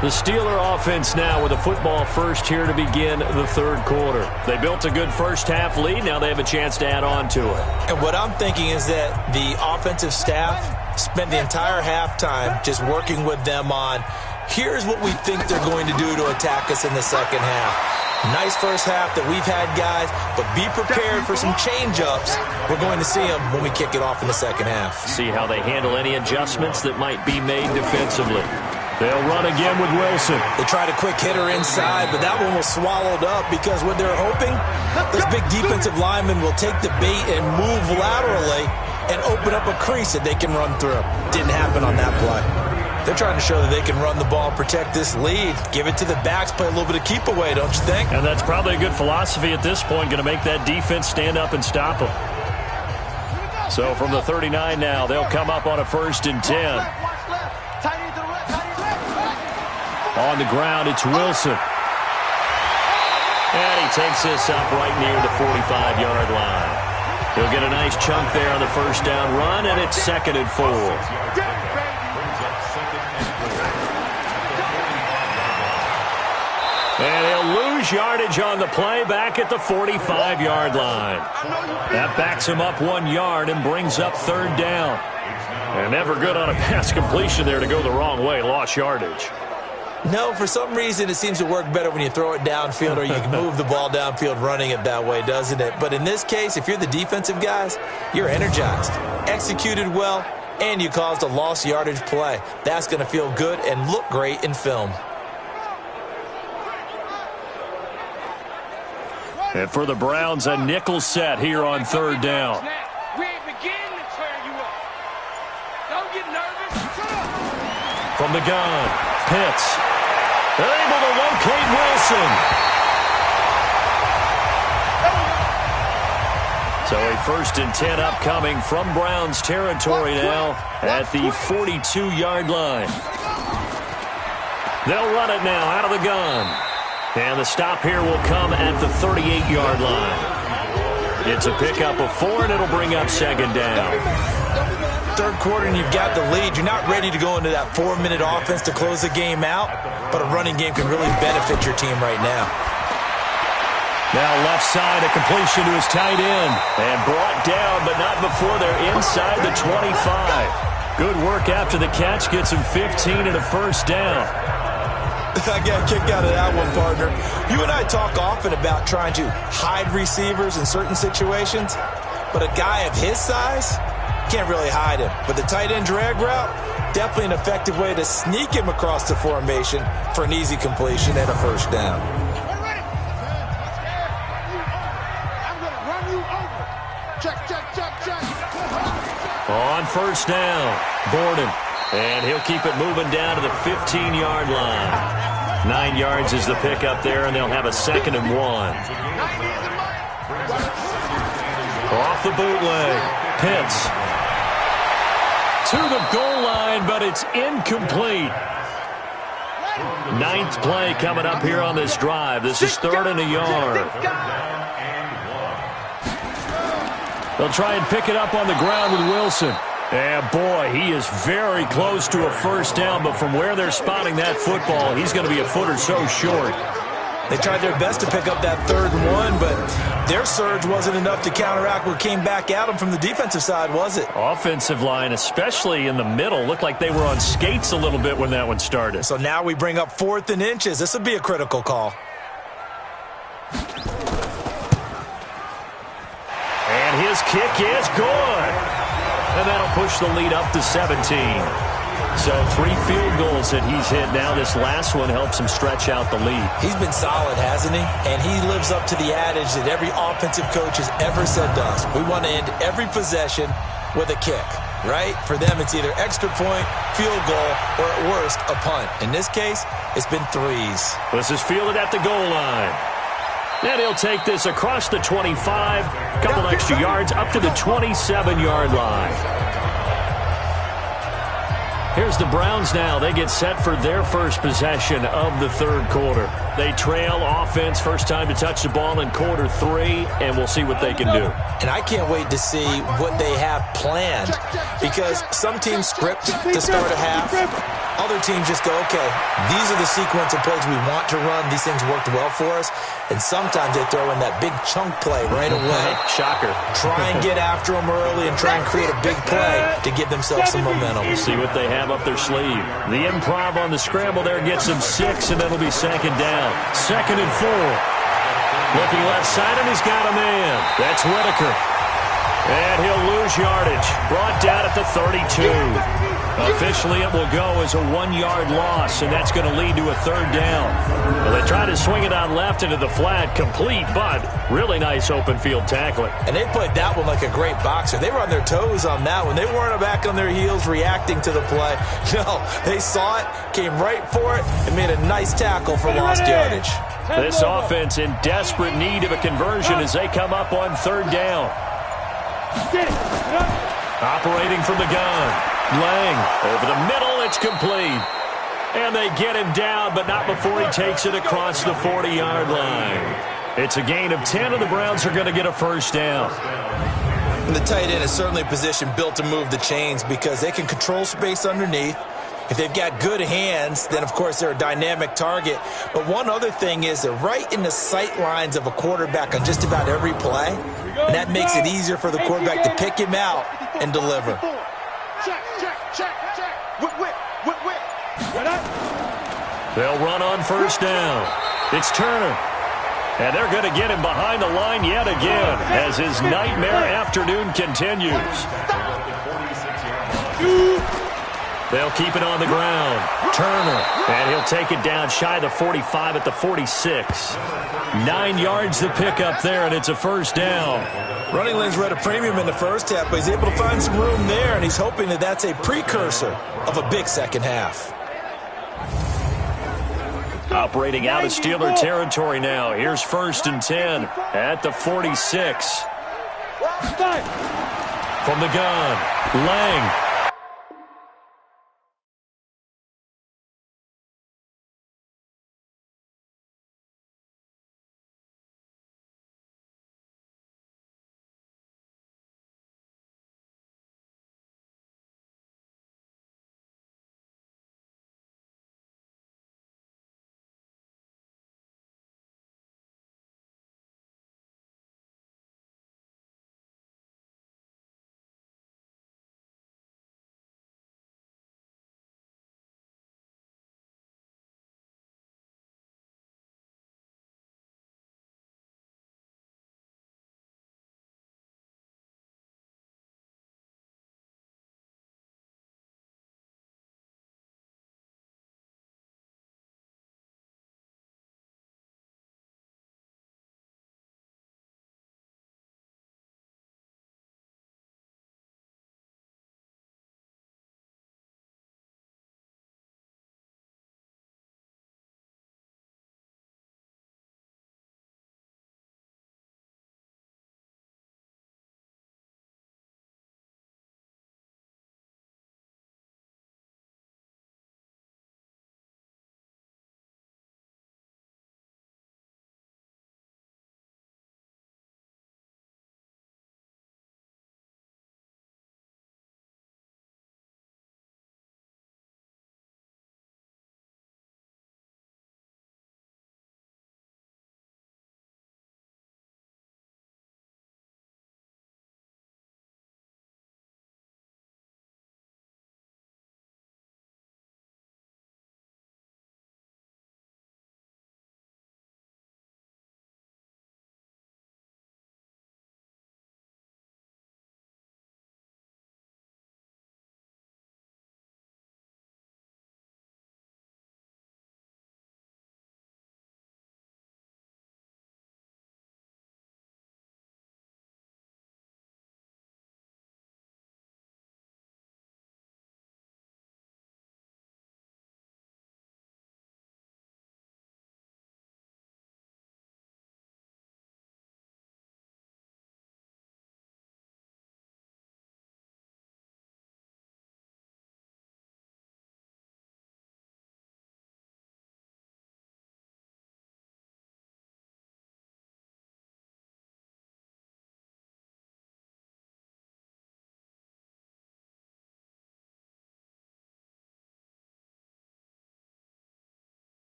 The Steeler offense now with a football first here to begin the 3rd quarter. They built a good first half lead. Now they have a chance to add on to it. And what I'm thinking is that the offensive staff spent the entire halftime just working with them on, here's what we think they're going to do to attack us in the second half. Nice first half that we've had, guys, but be prepared for some change-ups. We're going to see them when we kick it off in the second half. See how they handle any adjustments that might be made defensively. They'll run again with Wilson. They tried a quick hitter inside, but that one was swallowed up because what they're hoping, those big defensive linemen will take the bait and move laterally and open up a crease that they can run through. Didn't happen on that play. They're trying to show that they can run the ball, protect this lead, give it to the backs, play a little bit of keep away, don't you think? And that's probably a good philosophy at this point, going to make that defense stand up and stop them. So from the 39 now, they'll come up on a 1st and 10. On the ground, it's Wilson. And he takes this up right near the 45-yard line. He'll get a nice chunk there on the first down run, and it's 2nd and 4. And he'll lose yardage on the play back at the 45-yard line. That backs him up 1 yard and brings up 3rd down. And never good on a pass completion there to go the wrong way. Lost yardage. No, for some reason it seems to work better when you throw it downfield or you can move the ball downfield running it that way, doesn't it? But in this case, if you're the defensive guys, you're energized, executed well, and you caused a lost yardage play. That's going to feel good and look great in film. And for the Browns, a nickel set here on 3rd down. We ain't beginning to turn you up. Don't get nervous. From the gun, Pitts. They're able to locate Wilson. So a 1st and 10 upcoming from Browns territory now at the 42-yard line. They'll run it now out of the gun. And the stop here will come at the 38-yard line. It's a pickup of 4, and it'll bring up 2nd down. 3rd quarter and you've got the lead. You're not ready to go into that 4-minute offense to close the game out, but a running game can really benefit your team right now. Now left side, a completion to his tight end. And brought down, but not before they're inside the 25. Good work after the catch. Gets him 15 and a first down. I got a kick out of that one, partner. You and I talk often about trying to hide receivers in certain situations, but a guy of his size can't really hide him. But the tight end drag route, definitely an effective way to sneak him across the formation for an easy completion and a first down. On first down, Borden. And he'll keep it moving down to the 15-yard line. 9 yards is the pickup there, and they'll have a 2nd and 1. Off the bootleg, Pitts. To the goal line, but it's incomplete. 9th play coming up here on this drive. This is 3rd and a yard. They'll try and pick it up on the ground with Wilson. And, boy, he is very close to a first down, but from where they're spotting that football, he's going to be a foot or so short. They tried their best to pick up that 3rd and 1, but their surge wasn't enough to counteract what came back at them from the defensive side, was it? Offensive line, especially in the middle, looked like they were on skates a little bit when that one started. So now we bring up 4th and inches. This would be a critical call. And his kick is good. And that'll push the lead up to 17. So 3 field goals that he's hit now. This last one helps him stretch out the lead. He's been solid, hasn't he? And he lives up to the adage that every offensive coach has ever said to us. We want to end every possession with a kick, right? For them, it's either extra point, field goal, or at worst, a punt. In this case, it's been 3s. This is fielded at the goal line. And he'll take this across the 25, a couple extra yards up to the 27-yard line. Here's the Browns now. They get set for their first possession of the 3rd quarter. They trail offense, first time to touch the ball in quarter 3, and we'll see what they can do. And I can't wait to see what they have planned, because some teams script to start a half. Other teams just go, okay, these are the sequence of plays we want to run. These things worked well for us. And sometimes they throw in that big chunk play right away. Shocker. Try and get after them early and try and create a big play to give themselves some momentum. We'll see what they have up their sleeve. The improv on the scramble there gets them 6, and that'll be 2nd down. 2nd and 4. Looking left side, and he's got a man. That's Whitaker. And he'll lose yardage. Brought down at the 32. Officially, it will go as a 1-yard loss, and that's going to lead to a 3rd down. Well, they try to swing it on left into the flat, complete, but really nice open field tackling. And they played that one like a great boxer. They were on their toes on that one. They weren't back on their heels reacting to the play. No, they saw it, came right for it, and made a nice tackle for lost yardage. This offense in desperate need of a conversion as they come up on 3rd down. Operating from the gun. Lang over the middle, it's complete. And they get him down, but not before he takes it across the 40-yard line. It's a gain of 10, and the Browns are going to get a first down. And the tight end is certainly a position built to move the chains because they can control space underneath. If they've got good hands, then, of course, they're a dynamic target. But one other thing is they're right in the sight lines of a quarterback on just about every play. And that makes it easier for the quarterback to pick him out and deliver. They'll run on first down. It's Turner. And they're going to get him behind the line yet again as his nightmare afternoon continues. They'll keep it on the ground. Turner. And he'll take it down shy of the 45 at the 46. 9 yards to pick up there, and it's a first down. Running lanes were at a premium in the first half, but he's able to find some room there, and he's hoping that that's a precursor of a big second half. Operating out of Steeler territory now. Here's 1st and 10 at the 46. From the gun, Lang.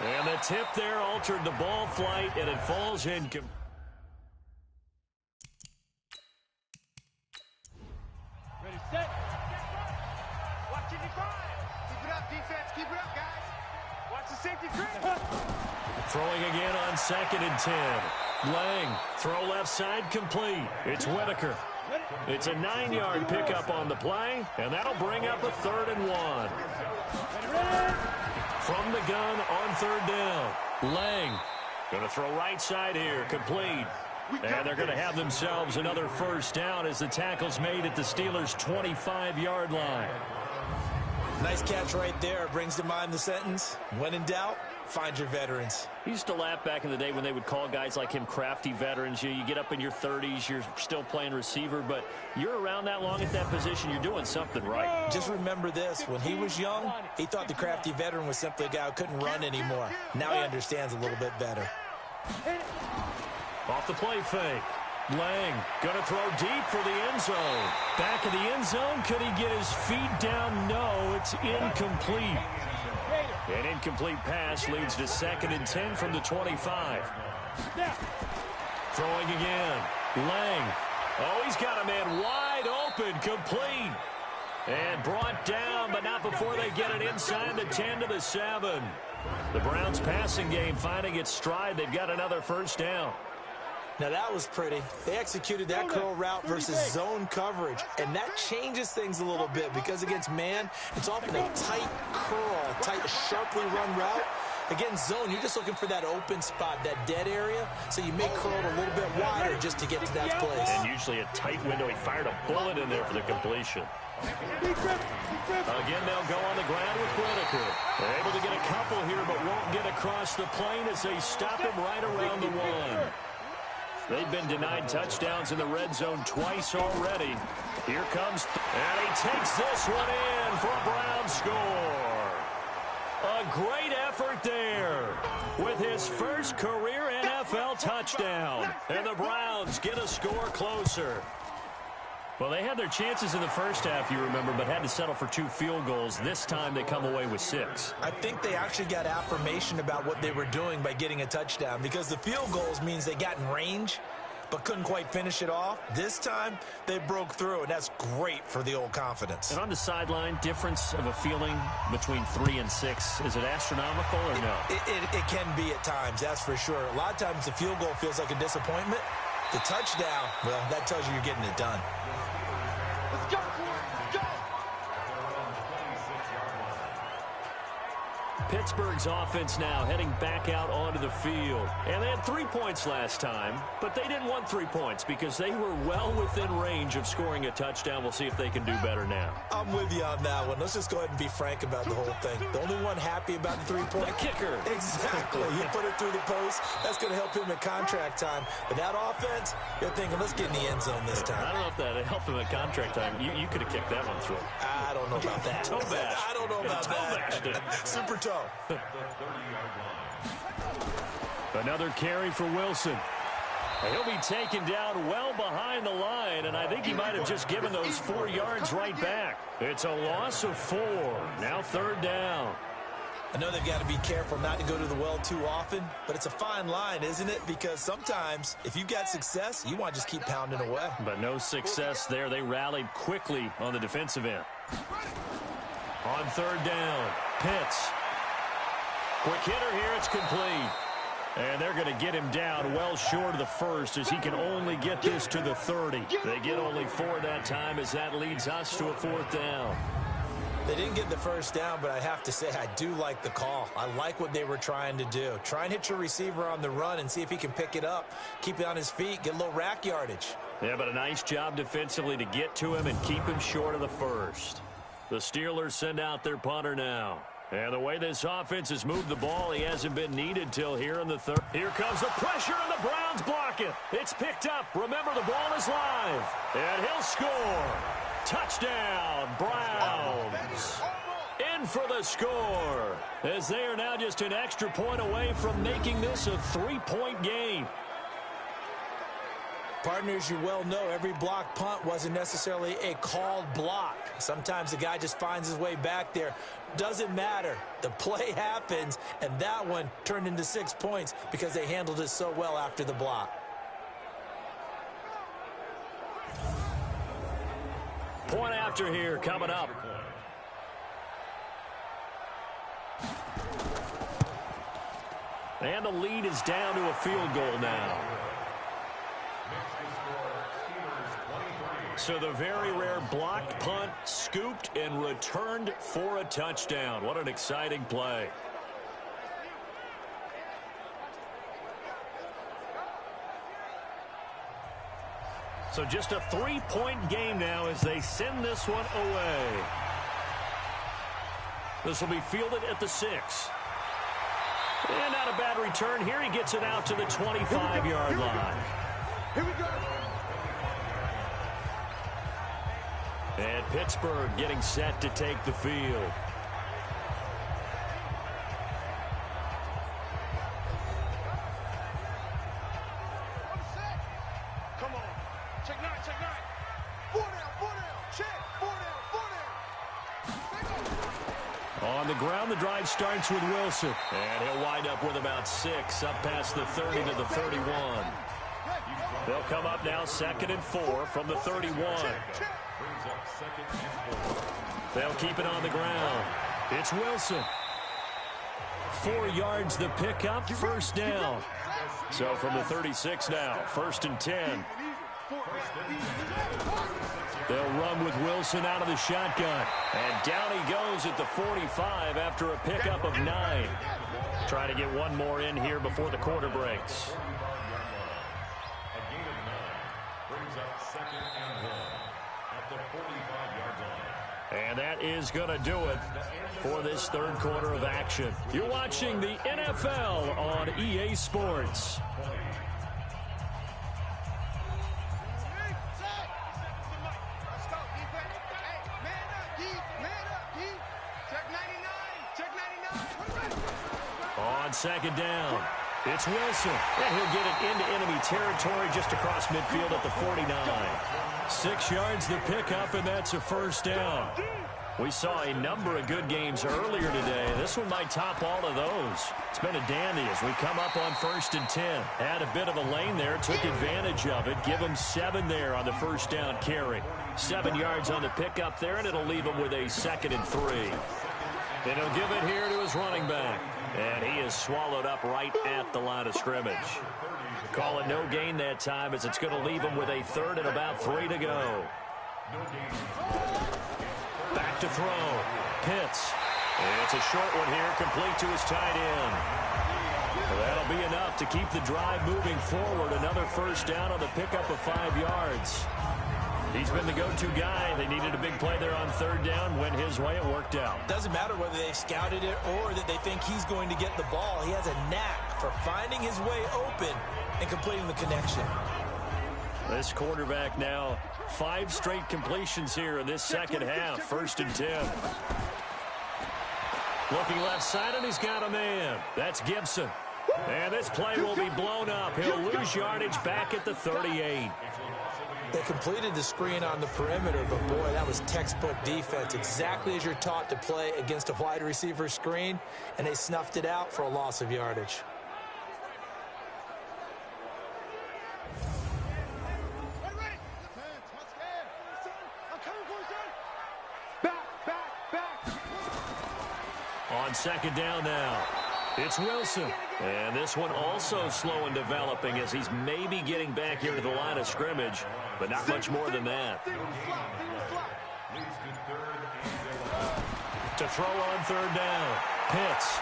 And the tip there altered the ball flight, and it falls in. Ready, set. Watch it define. Keep it up, defense. Keep it up, guys. Watch the safety creep. Throwing again on 2nd and 10. Lang, throw left side complete. It's Whitaker. It's a 9-yard pickup on the play, and that'll bring up a 3rd and 1. From the gun on 3rd down. Lang going to throw right side here, complete. And they're going to have themselves another 1st down as the tackle's made at the Steelers' 25-yard line. Nice catch right there. Brings to mind the sentence, when in doubt, find your veterans. We used to laugh back in the day when they would call guys like him crafty veterans. You get up in your 30s, you're still playing receiver, but you're around that long at that position, you're doing something right. Just remember this. When he was young, he thought the crafty veteran was simply a guy who couldn't run anymore. Now he understands a little bit better. Off the play fake. Lang going to throw deep for the end zone. Back of the end zone. Could he get his feet down? No, it's incomplete. An incomplete pass leads to 2nd and 10 from the 25. Throwing again. Lang. Oh, he's got a man wide open. Complete. And brought down, but not before they get it inside the 10 to the 7. The Browns passing game finding its stride. They've got another 1st down. Now that was pretty. They executed that curl route versus zone coverage, and that changes things a little bit because against man, it's often a tight curl, tight, sharply run route. Against zone, you're just looking for that open spot, that dead area, so you may curl it a little bit wider just to get to that place. And usually a tight window. He fired a bullet in there for the completion. Again, they'll go on the ground with Whitaker. They're able to get a couple here, but won't get across the plane as they stop him right around the 1. They've been denied touchdowns in the red zone twice already. Here comes, and he takes this one in for a Brown score. A great effort there with his first career NFL touchdown. And the Browns get a score closer. Well, they had their chances in the first half, you remember, but had to settle for 2 field goals. This time they come away with 6. I think they actually got affirmation about what they were doing by getting a touchdown because the field goals means they got in range but couldn't quite finish it off. This time they broke through, and that's great for the old confidence. And on the sideline, difference of a feeling between 3 and 6, is it astronomical or no? It can be at times, that's for sure. A lot of times the field goal feels like a disappointment. The touchdown, well, that tells you you're getting it done. Let's go for it. Let's go. Pittsburgh's offense now heading back out onto the field. And they had 3 points last time, but they didn't want 3 points because they were well within range of scoring a touchdown. We'll see if they can do better now. I'm with you on that one. Let's just go ahead and be frank about the whole thing. The only one happy about the 3-point. The kicker. Exactly. He put it through the post. That's going to help him at contract time. But that offense, you're thinking, let's get in the end zone this time. I don't know if that helped him at contract time. You could have kicked that one through. I don't know about that. Toe bash. I don't know about that. Super toe. Another carry for Wilson. He'll be taken down well behind the line, and I think he might have just given those 4 yards right back. It's a loss of 4. Now 3rd down. I know they've got to be careful not to go to the well too often, but it's a fine line, isn't it? Because sometimes if you've got success, you want to just keep pounding away. But no success there. They rallied quickly on the defensive end. On 3rd down, Pitts. Quick hitter here, it's complete. And they're going to get him down well short of the 1st as he can only get this to the 30. They get only 4 that time as that leads us to a 4th down. They didn't get the 1st down, but I have to say I do like the call. I like what they were trying to do. Try and hit your receiver on the run and see if he can pick it up, keep it on his feet, get a little rack yardage. Yeah, but a nice job defensively to get to him and keep him short of the 1st. The Steelers send out their punter now. And the way this offense has moved the ball, he hasn't been needed till here in the 3rd. Here comes the pressure, and the Browns block it. It's picked up. Remember, the ball is live. And he'll score. Touchdown, Browns. In for the score, as they are now just an extra point away from making this a 3-point game. Partner, as you well know, every block punt wasn't necessarily a called block. Sometimes the guy just finds his way back there. Doesn't matter. The play happens, and that one turned into 6 points because they handled it so well after the block. Point after here coming up. And the lead is down to a field goal now. So the very rare blocked punt, scooped and returned for a touchdown. What an exciting play. So just a 3-point game now as they send this one away. This will be fielded at the 6. And not a bad return here. He gets it out to the 25-yard line. Here we go. And Pittsburgh getting set to take the field. Come on. Check 9, check 9. 4 down, check. 4 down. On the ground, the drive starts with Wilson. And he'll wind up with about 6 up past the 30 to the 31. They'll come up now 2nd and 4 from the 31. They'll keep it on the ground. It's Wilson. 4 yards the pickup, first down. So from the 36 now, 1st and 10. They'll run with Wilson out of the shotgun. And down he goes at the 45 after a pickup of 9. Try to get one more in here before the quarter breaks. A gain of 9 brings up 2nd and 1 at the 45-yard line. And that is going to do it for this third quarter of action. You're watching the NFL on EA Sports. Let's go, defense. Hey, man up, D. Man up, D. Check 99. Check 99. On 2nd down, it's Wilson. And he'll get it into enemy territory just across midfield at the 49. 6 yards the pickup, and that's a first down. We saw a number of good games earlier today. This one might top all of those. It's been a dandy as we come up on 1st and 10. Had a bit of a lane there, took advantage of it. Give him 7 there on the first down carry. 7 yards on the pickup there, and it'll leave him with a 2nd and 3. And he'll give it here to his running back. And he is swallowed up right at the line of scrimmage. Call it no gain that time as it's going to leave him with a 3rd and about 3 to go. Back to throw. Pitts. It's a short one here, complete to his tight end. That'll be enough to keep the drive moving forward. Another first down on the pickup of 5 yards. He's been the go-to guy. They needed a big play there on 3rd down. Went his way. It worked out. Doesn't matter whether they scouted it or that they think he's going to get the ball. He has a knack for finding his way open and completing the connection. This quarterback now, 5 straight completions here in this second half. 1st and 10. Looking left side, and he's got a man. That's Gibson. And this play will be blown up. He'll lose yardage back at the 38. They completed the screen on the perimeter, but boy, that was textbook defense. Exactly as you're taught to play against a wide receiver screen, and they snuffed it out for a loss of yardage. On 2nd down now, it's Wilson. And this one also slow and developing as he's maybe getting back here to the line of scrimmage, but not much more than that. To throw on 3rd down, Pitts.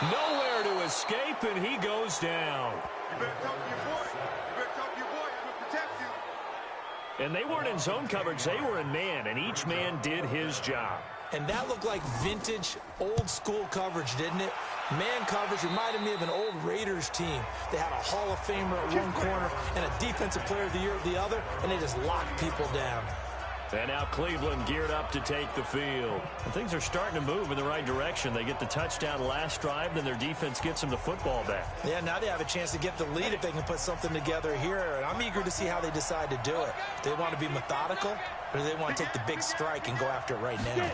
Nowhere to escape, and he goes down. You better talk to your boy. You better talk to your boy. I'm going to protect you. And they weren't in zone coverage. They were in man, and each man did his job. And that looked like vintage, old-school coverage, didn't it? Man coverage reminded me of an old Raiders team. They had a Hall of Famer at one corner and a Defensive Player of the Year at the other, and they just locked people down. And now Cleveland geared up to take the field. And things are starting to move in the right direction. They get the touchdown last drive, then their defense gets them the football back. Yeah, now they have a chance to get the lead if they can put something together here. And I'm eager to see how they decide to do it. Do they want to be methodical, or do they want to take the big strike and go after it right now?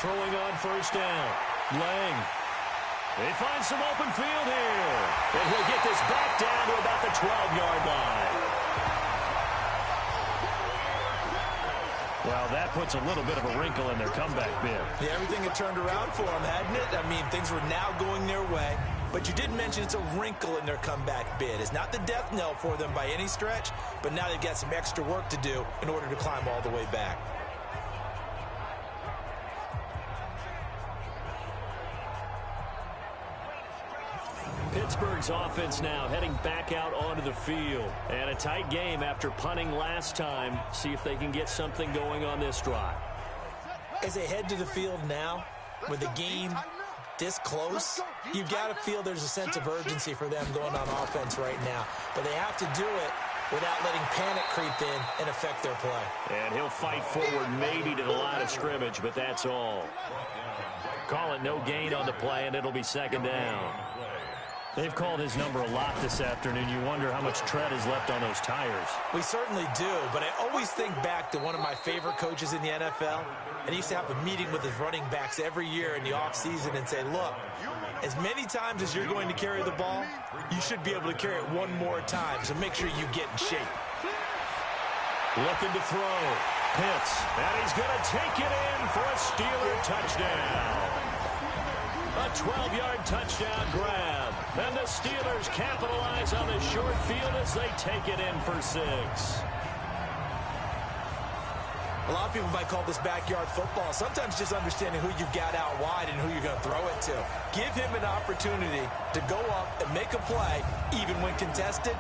Throwing on first down. Lang. They find some open field here. And he'll get this back down to about the 12-yard line. Well, that puts a little bit of a wrinkle in their comeback bid. Yeah, everything had turned around for them, hadn't it? I mean, things were now going their way. But you did mention it's a wrinkle in their comeback bid. It's not the death knell for them by any stretch, but now they've got some extra work to do in order to climb all the way back. Pittsburgh's offense now heading back out onto the field. And a tight game after punting last time. See if they can get something going on this drive. As they head to the field now, with the game this close, you've got to feel there's a sense of urgency for them going on offense right now. But they have to do it without letting panic creep in and affect their play. And he'll fight forward maybe to the line of scrimmage, but that's all. Call it no gain on the play, and it'll be second down. They've called his number a lot this afternoon. You wonder how much tread is left on those tires. We certainly do, but I always think back to one of my favorite coaches in the NFL, and he used to have a meeting with his running backs every year in the offseason and say, look, as many times as you're going to carry the ball, you should be able to carry it one more time, so make sure you get in shape. Looking to throw. Pitts, and he's going to take it in for a Steeler touchdown. A 12-yard touchdown grab. And the Steelers capitalize on the short field as they take it in for 6. A lot of people might call this backyard football. Sometimes just understanding who you've got out wide and who you're going to throw it to. Give him an opportunity to go up and make a play, even when contested.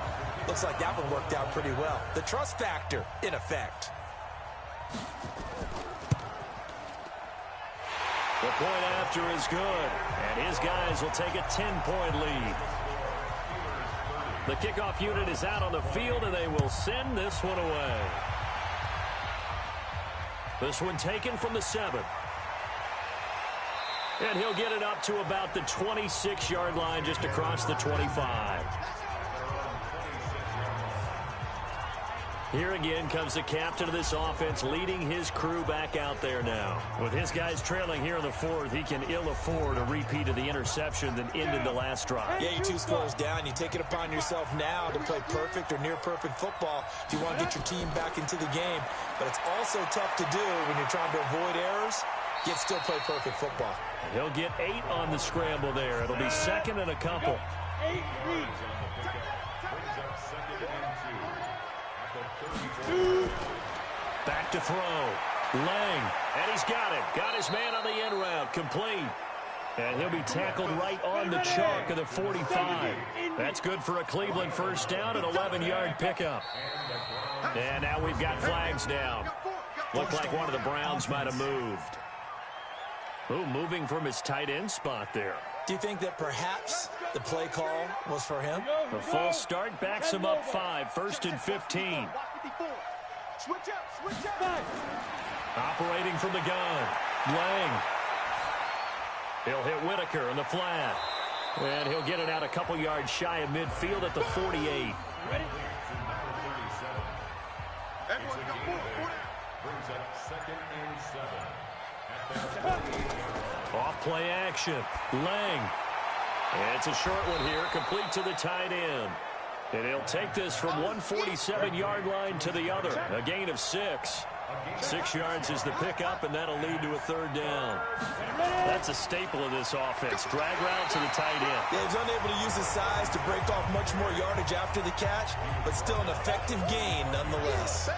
Looks like that one worked out pretty well. The trust factor in effect. The point after is good, and his guys will take a 10-point lead. The kickoff unit is out on the field, and they will send this one away. This one taken from the 7. And he'll get it up to about the 26-yard line, just across the 25. Here again comes the captain of this offense, leading his crew back out there now. With his guys trailing here in the 4th, he can ill afford a repeat of the interception that ended the last drive. Yeah, you 2 scores down. You take it upon yourself now to play perfect or near-perfect football if you want to get your team back into the game. But it's also tough to do when you're trying to avoid errors, yet still play perfect football. He'll get 8 on the scramble there. It'll be second and a couple. 8 reads. Back to throw. Lang. And he's got it. Got his man on the end route. Complete. And he'll be tackled right on the chalk of the 45. That's good for a Cleveland first down, an 11-yard pickup. And now we've got flags down. Looked like one of the Browns might have moved. Ooh, moving from his tight end spot there. Do you think that perhaps the play call was for him? The false start backs him up 5, 1st and 15. Switch up. Operating from the gun. Lang. He'll hit Whitaker in the flat. And he'll get it out a couple yards shy of midfield at the 48. Ready? Brings up 2nd and 7. Off play action. Lang. And it's a short one here, complete to the tight end. And he'll take this from 147-yard line to the other. A gain of 6. 6 yards is the pickup, and that'll lead to a 3rd down. That's a staple of this offense. Drag route to the tight end. Yeah, he's unable to use his size to break off much more yardage after the catch, but still an effective gain nonetheless.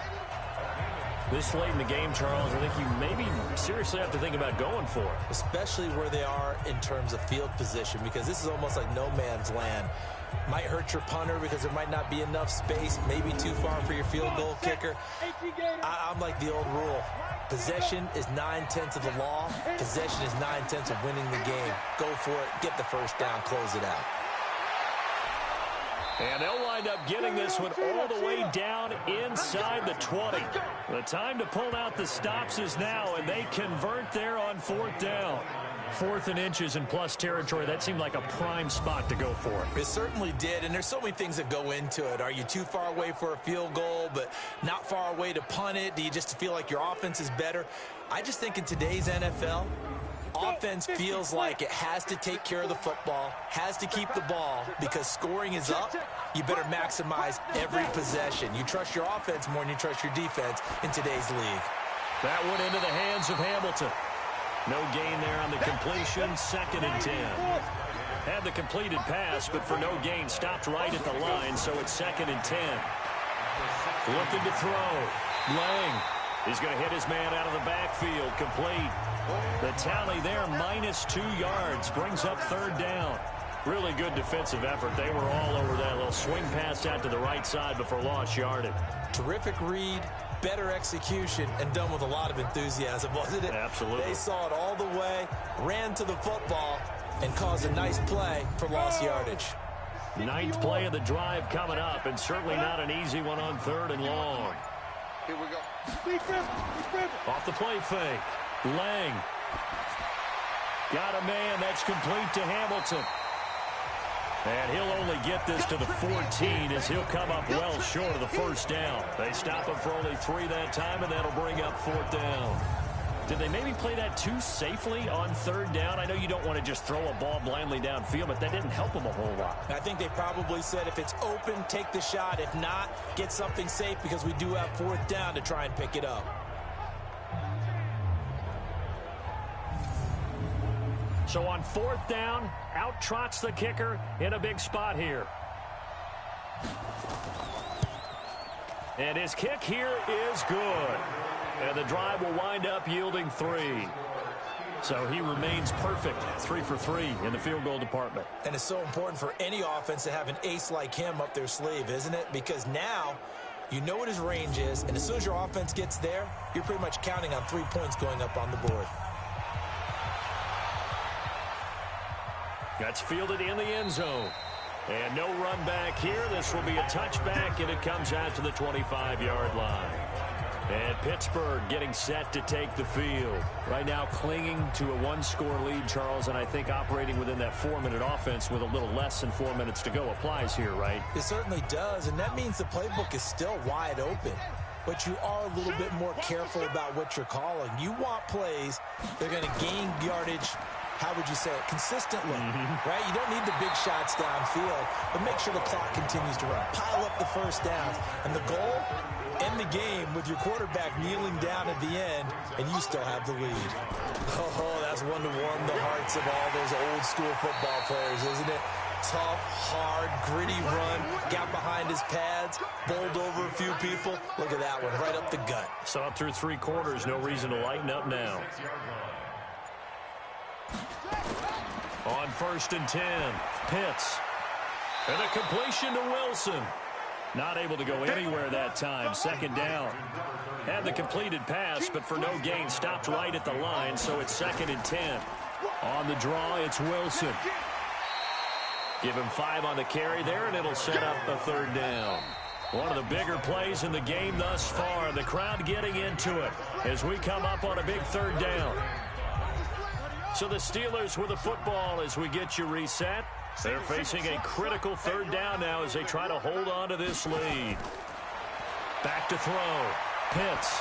This late in the game, Charles, I think you maybe seriously have to think about going for it. Especially where they are in terms of field position, because this is almost like no man's land. Might hurt your punter because there might not be enough space, maybe too far for your field goal kicker. I'm like the old rule. Possession is 9/10 of the law. Possession is 9/10 of winning the game. Go for it, get the first down, close it out. And they'll wind up getting this one all the way down inside the 20. The time to pull out the stops is now, and they convert there on 4th down. 4th and inches in plus territory. That seemed like a prime spot to go for it. It certainly did, and there's so many things that go into it. Are you too far away for a field goal, but not far away to punt it? Do you just feel like your offense is better? I just think in today's NFL, offense feels like it has to take care of the football, has to keep the ball, because scoring is up. You better maximize every possession. You trust your offense more than you trust your defense in today's league. That went into the hands of Hamilton. No gain there on the completion, 2nd and 10. Had the completed pass, but for no gain, stopped right at the line, so it's 2nd and 10. Looking to throw. Lang is going to hit his man out of the backfield, complete. The tally there, -2 yards, brings up 3rd down. Really good defensive effort. They were all over that little swing pass out to the right side before lost yardage. Terrific read, better execution, and done with a lot of enthusiasm, wasn't it? Absolutely. They saw it all the way, ran to the football, and caused a nice play for lost yardage. 9th play of the drive coming up, and certainly not an easy one on 3rd and long. Here we go. Off the play fake. Lang. Got a man. That's complete to Hamilton. And he'll only get this to the 14 as he'll come up well short of the 1st down. They stop him for only 3 that time, and that'll bring up 4th down. Did they maybe play that too safely on 3rd down? I know you don't want to just throw a ball blindly downfield, but that didn't help them a whole lot. I think they probably said if it's open, take the shot. If not, get something safe because we do have 4th down to try and pick it up. So on 4th down, out trots the kicker in a big spot here. And his kick here is good. And the drive will wind up yielding 3. So he remains perfect, 3 for 3 in the field goal department. And it's so important for any offense to have an ace like him up their sleeve, isn't it? Because now you know what his range is, and as soon as your offense gets there, you're pretty much counting on 3 points going up on the board. That's fielded in the end zone. And no run back here. This will be a touchback, and it comes out to the 25-yard line. And Pittsburgh getting set to take the field. Right now clinging to a 1-score lead, Charles, and I think operating within that 4-minute offense with a little less than 4 minutes to go applies here, right? It certainly does, and that means the playbook is still wide open. But you are a little bit more careful about what you're calling. You want plays that are going to gain yardage, how would you say it, consistently, right? You don't need the big shots downfield, but make sure the clock continues to run. Pile up the 1st downs. And the goal, end the game with your quarterback kneeling down at the end, and you still have the lead. Oh, that's one to warm the hearts of all those old school football players, isn't it? Tough, hard, gritty run, got behind his pads, bowled over a few people. Look at that one, right up the gut. Saw it through 3 quarters, no reason to lighten up now. On 1st and 10, Pitts. And a completion to Wilson. Not able to go anywhere that time. 2nd down. Had the completed pass, but for no gain, stopped right at the line, so it's 2nd and 10. On the draw, it's Wilson. Give him 5 on the carry there, and it'll set up a 3rd down. One of the bigger plays in the game thus far. The crowd getting into it as we come up on a big 3rd down. So the Steelers with the football as we get you reset. They're facing a critical 3rd down now as they try to hold on to this lead. Back to throw. Pitts.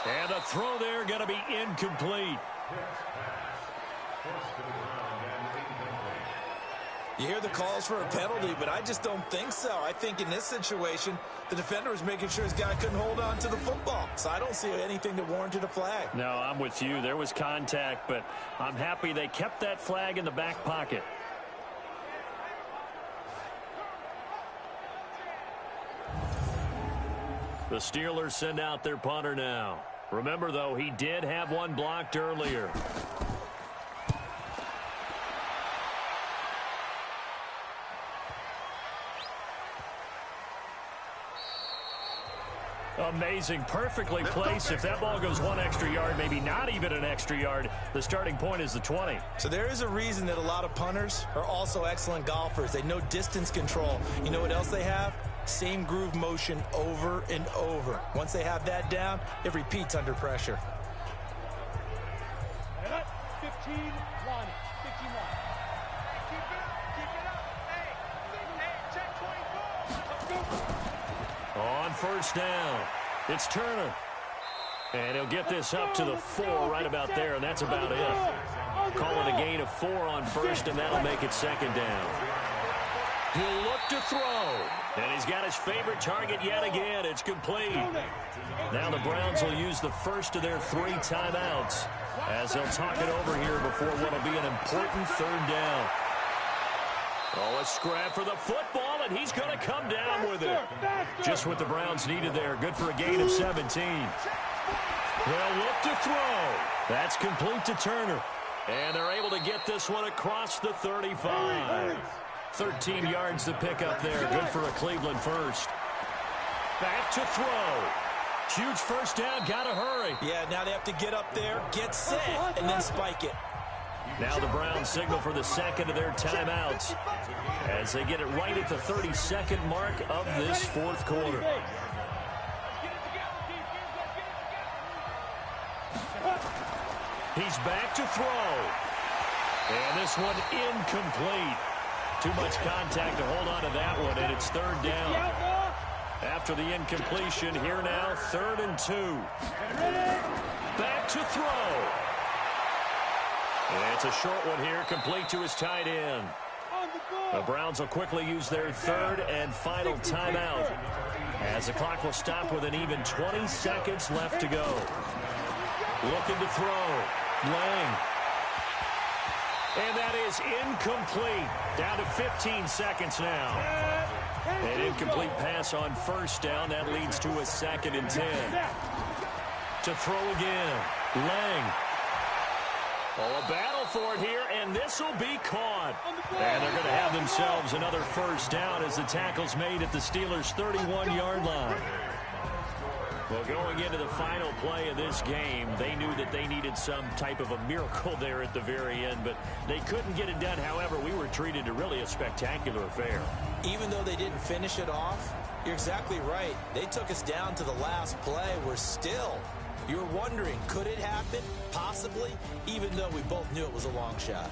And the throw there going to be incomplete. You hear the calls for a penalty, but I just don't think so. I think in this situation, the defender was making sure his guy couldn't hold on to the football. So I don't see anything that warranted a flag. No, I'm with you. There was contact, but I'm happy they kept that flag in the back pocket. The Steelers send out their punter now. Remember, though, he did have one blocked earlier. Amazing. Perfectly placed. If that ball goes one extra yard, maybe not even an extra yard, the starting point is the 20. So there is a reason that a lot of punters are also excellent golfers. They know distance control. You know what else they have? Same groove motion over and over. Once they have that down, it repeats under pressure. 15-1. 15-1. Keep it up. Hey, check 24. Let's go. On first down, it's Turner. And he'll get this up to the 4 right about there, and that's about it. Call it a gain of 4 on first, and that'll make it second down. He'll look to throw. And he's got his favorite target yet again. It's complete. Now the Browns will use the first of their 3 timeouts as they'll talk it over here before what will be an important third down. Oh, a scrap for the football, and he's going to come down with it. Just what the Browns needed there. Good for a gain of 17. They'll look to throw. That's complete to Turner. And they're able to get this one across the 35. 13 yards to pick up there. Good for a Cleveland first. Back to throw. Huge first down. Got to hurry. Yeah, now they have to get up there, get set, and then spike it. Now the Browns signal for the second of their timeouts as they get it right at the 32nd mark of this fourth quarter. He's back to throw. And this one incomplete. Too much contact to hold on to that one, and it's third down. After the incompletion, here now, 3rd and 2. Back to throw. And it's a short one here, complete to his tight end. The Browns will quickly use their 3rd and final timeout as the clock will stop with an even 20 seconds left to go. Looking to throw. Lang. And that is incomplete. Down to 15 seconds now. An incomplete pass on first down. That leads to a 2nd and 10. To throw again. Lang. Oh, a battle for it here, and this will be caught. And they're going to have themselves another first down as the tackle's made at the Steelers' 31-yard line. Well, going into the final play of this game, they knew that they needed some type of a miracle there at the very end, but they couldn't get it done. However, we were treated to really a spectacular affair. Even though they didn't finish it off, you're exactly right. They took us down to the last play. We're still, you're wondering, could it happen? Possibly, even though we both knew it was a long shot.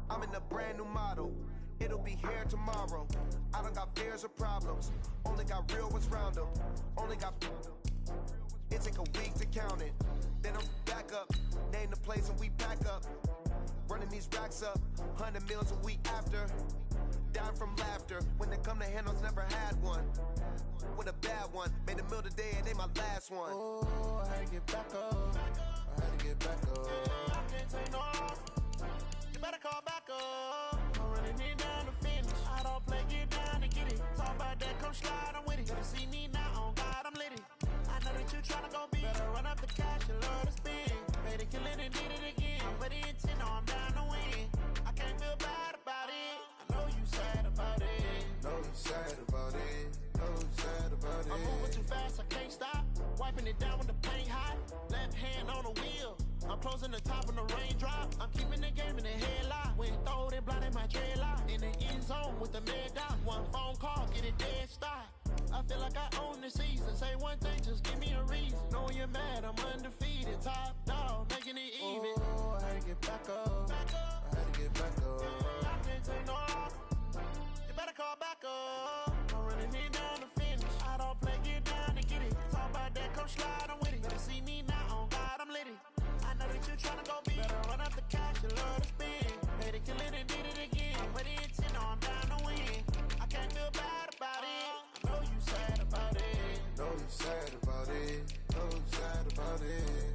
I'm in a brand new model. It'll be here tomorrow. I don't got fears or problems. Only got real ones round them. Only got. It take a week to count it. Then I'm back up. Name the place and we pack up. Running these racks up. 100 meals a week after. Down from laughter. When they come to handles, never had one. With a bad one. Made a meal today and they my last one. Oh, I had to get back up. I had to get back up. I can't take no off. You better call back up. I'm running it down to finish. I don't play, get down to get it. Talk about that, come slide, I'm with it. Gotta see me now, on God, I'm lit it. I know that you tryna go big. Better run up the cash, you love to spin. Made it, kill it, and did it again. But the intent, no, I'm down to win. I can't feel bad about it. I know you sad about it. Know you sad about it. Know you sad about it. I'm moving too fast, I can't stop. Wiping it down with the paint hot. Left hand on the wheel. I'm closing the top when the raindrop. I'm keeping the game in the headlock. When throwed and blinded my dreadlock. In the end zone with the mad dot. One phone call, get it dead stop. I feel like I own the season. Say one thing, just give me a reason. Knowing you're mad, I'm undefeated. Top dog, making it even. Oh, I had to get back up. I had to get back up. I can't take no off. You better call back up. I'm I'm slide, I'm with it. Better see me now, on God, I'm litty. I know that you're trying to go big. Better run up the cash, you love to spend. Made it, kill it, and did it again. I put it in 10, now I'm down to win. I can't feel bad about it. I know you sad about it. Know you sad about it. Know you sad about it.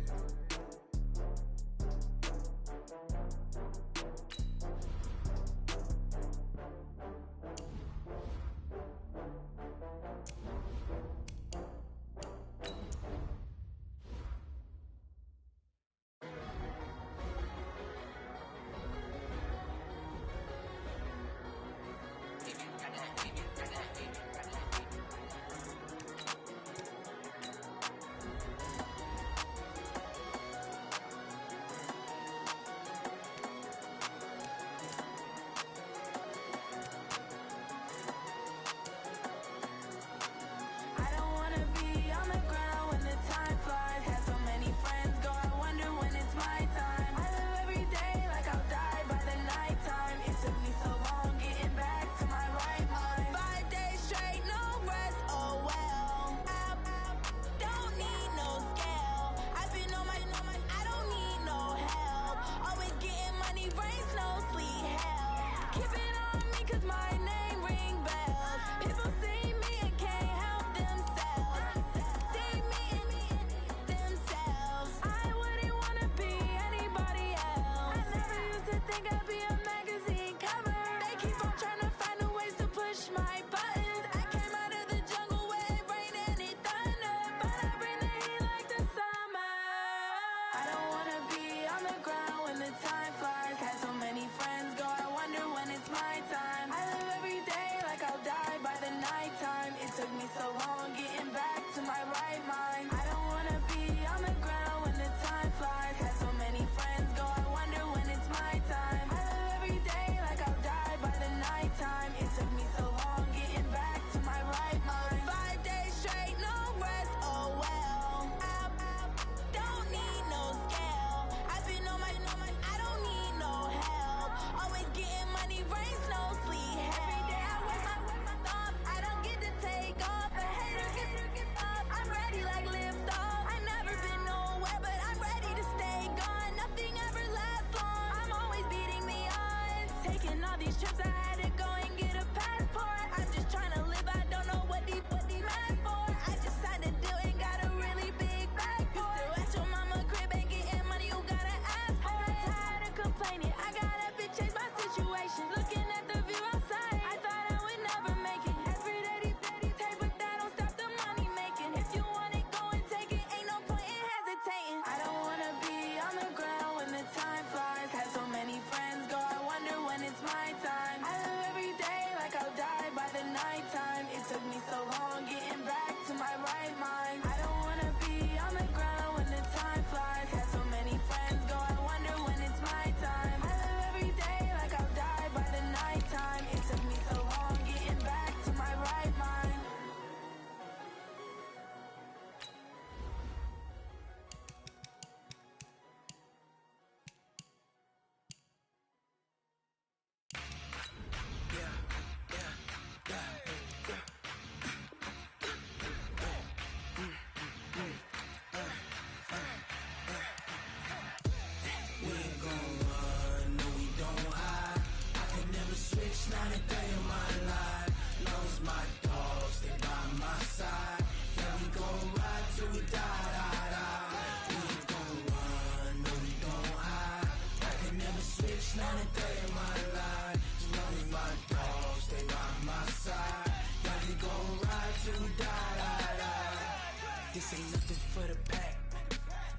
This ain't nothing for the pack.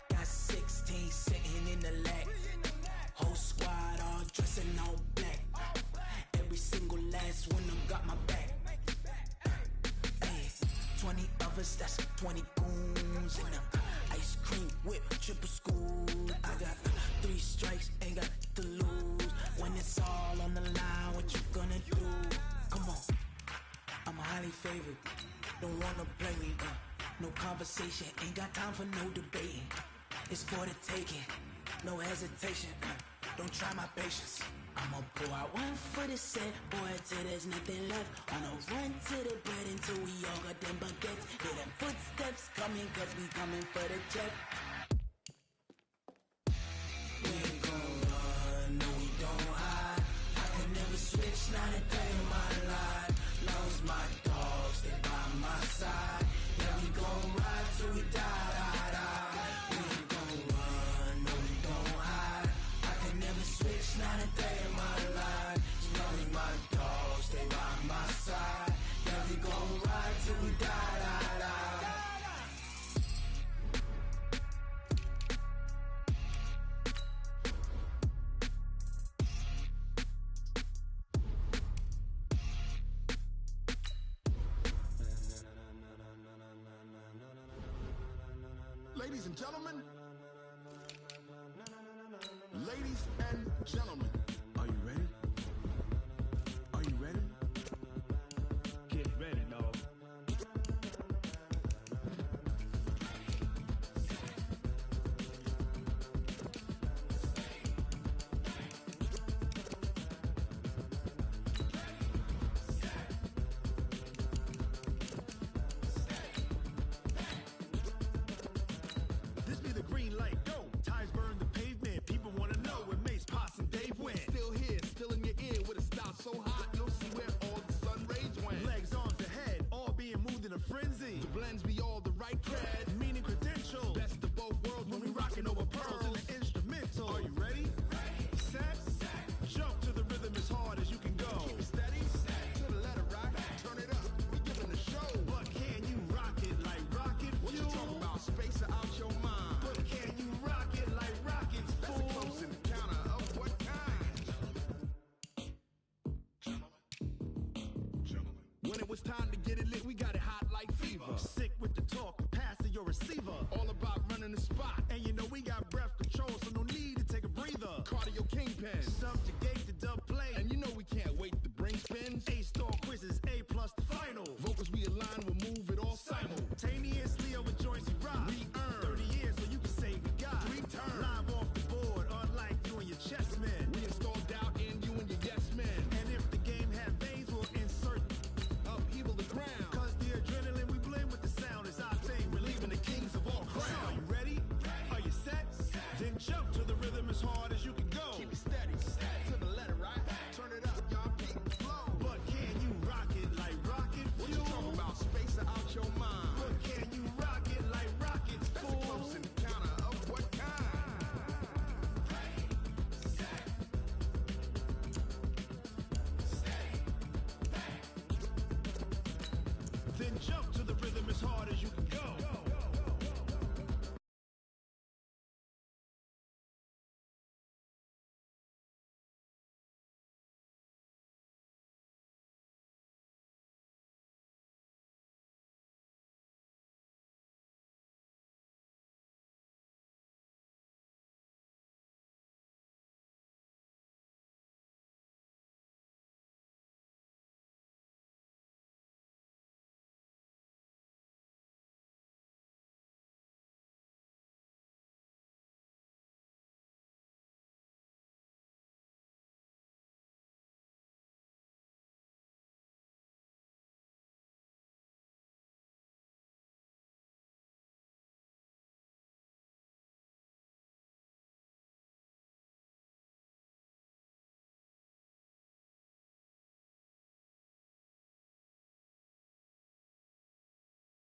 Got 16 sitting in the lag. Whole squad all dressing all black. Every single last one of them got my back. Hey, 20 of us, that's 20 goons in them. Ice cream whip, triple school. I got 3 strikes, ain't got to lose. When it's all on the line, what you gonna do? Come on, I'm highly favored. Don't wanna play me, no conversation, ain't got time for no debating. It's for the taking, no hesitation, don't try my patience. I'ma pour out one for the set, boy, till there's nothing left. On a run to the bread until we all got them baguettes. Hear them footsteps refs coming, cause we coming for the check. We ain't gon' run, no we don't hide. I can never switch, not a day in my life. Long as my dogs, they by my side. Yeah, we gon' ride till we die, die, die. We ain't gon' run, no we don't hide. I can never switch, not a day in my life. As long as my dogs, they by my side. Yeah, we gon' ride till we die, die, die. Ladies and gentlemen, ladies and gentlemen, are you ready? Are you ready? Get ready, dog. This be the green light, go. Ties burn the pavement. People wanna know where Mace, Potts, and Dave went. Still here, still in your ear with a style so hot, you'll see where all the sun rays went. Legs, arms, the head, all being moved in a frenzy. The blends be all the right cred, meaning credentials. Best of both worlds when we rockin' over pearls in the instrumental. Are you ready? Set, jump to the rhythm as hard as you can go. Keep it steady, to the letter, right? Turn it up, we giving the show. But can you rock it like rocket fuel? What you talking about? Space or out your mind? But can you rock it like rockets, fool? That's a close encounter of what kind? When it was time to get it lit, we got it hot like fever. Sick with the talk, pass to your receiver. All about running the spot. And you know we got breath control, so no need to take a breather. Cardio kingpin, subjugate the dub play. And you know we can't wait to bring spins. A-star quizzes, A+ the final. Vocals we align, we'll move it all simultaneously over joints we rock. We earn 30 years, so you can say we got 3 turns. Live off the board, unlike you and your chess men. We install doubt in you and your yes men. And if the game had veins, we'll insert upheaval the ground. Cause the adrenaline we blend with the sound is our thing, relieving the kings of all crowns. So are you ready? Are you set? Then jump to the rhythm as hard as you can go. Keep it steady, to the letter, right? Turn it up, y'all, keep the flow. But can you rock it like rocket fuel? What you talking about? Space or out your mind? But can you rock it like rockets, fool? That's a close encounter of what kind? Then jump to the rhythm as hard as you can go.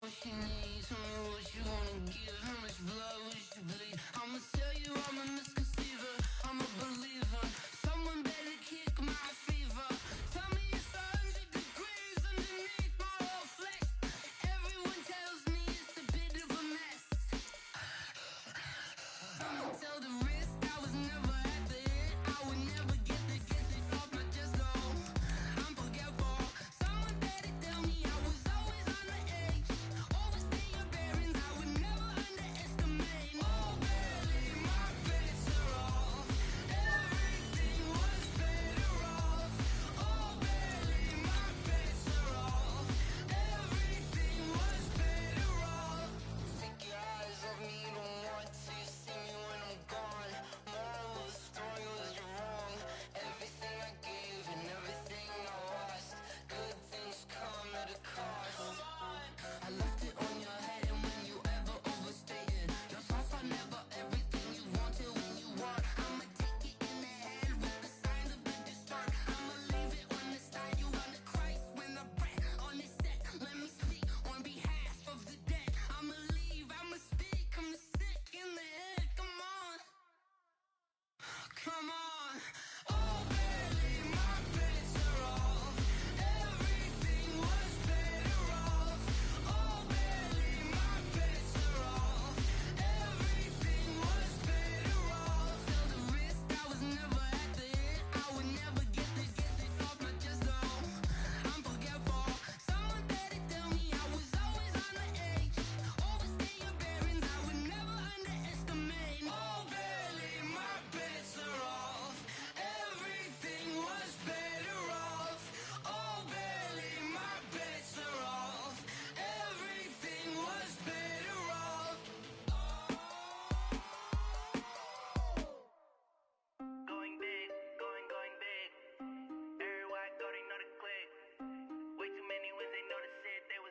What you need, tell me what you wanna give. How much blood would you bleed? I'ma tell you I'm a misconceiver, I'm a believer. Someone better kick my fever. Tell me it's 100 degrees underneath my whole flesh. Everyone tells me it's a bit of a mess. I'ma tell the risk I was never at the end. I would never get it off my chest, though. I'm forgetful. Someone better tell me I was always on the edge. Overstay your bearings, I would never underestimate. Oh, barely, my credit's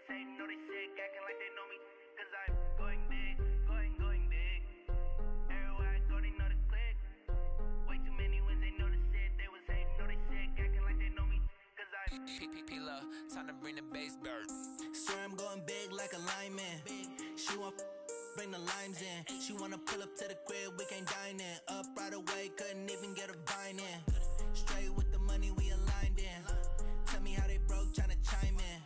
hating, know they sick, acting like they know me. Cause I'm going big, going big. Everywhere I go, they know the click. Way too many wins, they know the shit. They was hating, know they sick, acting like they know me. Cause I'm P-P-P-Love, time to bring the bass bird. Swear I'm going big like a lineman. She want bring the limes in. She wanna pull up to the crib, we can't dine in. Up right away, couldn't even get a vine in. Straight with the money, we aligned in. Tell me how they broke, tryna chime in.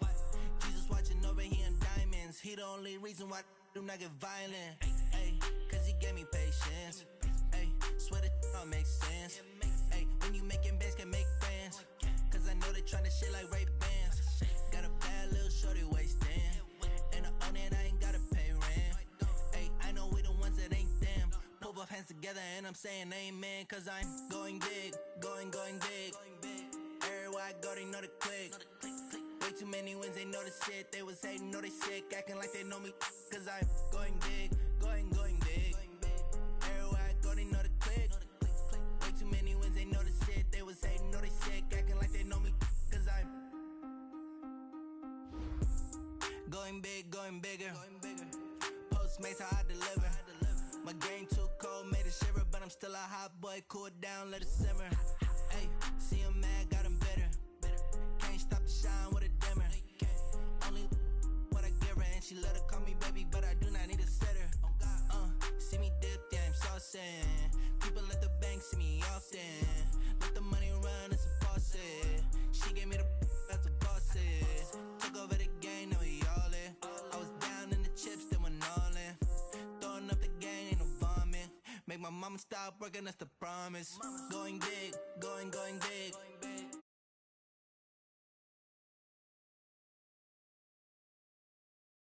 Jesus watching over, he in diamonds. He the only reason why I do not get violent. Ay, cause he gave me patience. Ay, swear that all makes sense. Ay, when you making bands, can make friends. Cause I know they tryna shit like Ray-Bans. Got a bad little shorty wasting. And I own it, I ain't gotta pay rent. Ay, I know we the ones that ain't them. Pull both hands together and I'm saying amen. Cause I'm going big, going big. Everywhere I go, they know the click. Way too many wins, they know the shit. They was hating, know they sick, acting like they know me. Cause I'm going big, going big. Everywhere I go, they know the click. Way too many wins, they know the shit. They was hating, know they sick, acting like they know me. Cause I'm going big, going bigger. Postmates, how I deliver. My game too cold, made it shiver. But I'm still a hot boy, cool it down, let it simmer. Hey, see him mad, got him bitter. Can't stop the shine with a dimmer. Only what I give her, and she let her call me baby, but I do not need a sitter. See me dip, yeah, I'm saucing. People at the bank see me often. Let the money run, it's a faucet. She gave me the that's a boss is. Took over the game, now we all in. I was down in the chips, then went all in. Throwing up the game, ain't no vomit. Make my mama stop working, that's the promise. Going big, going big.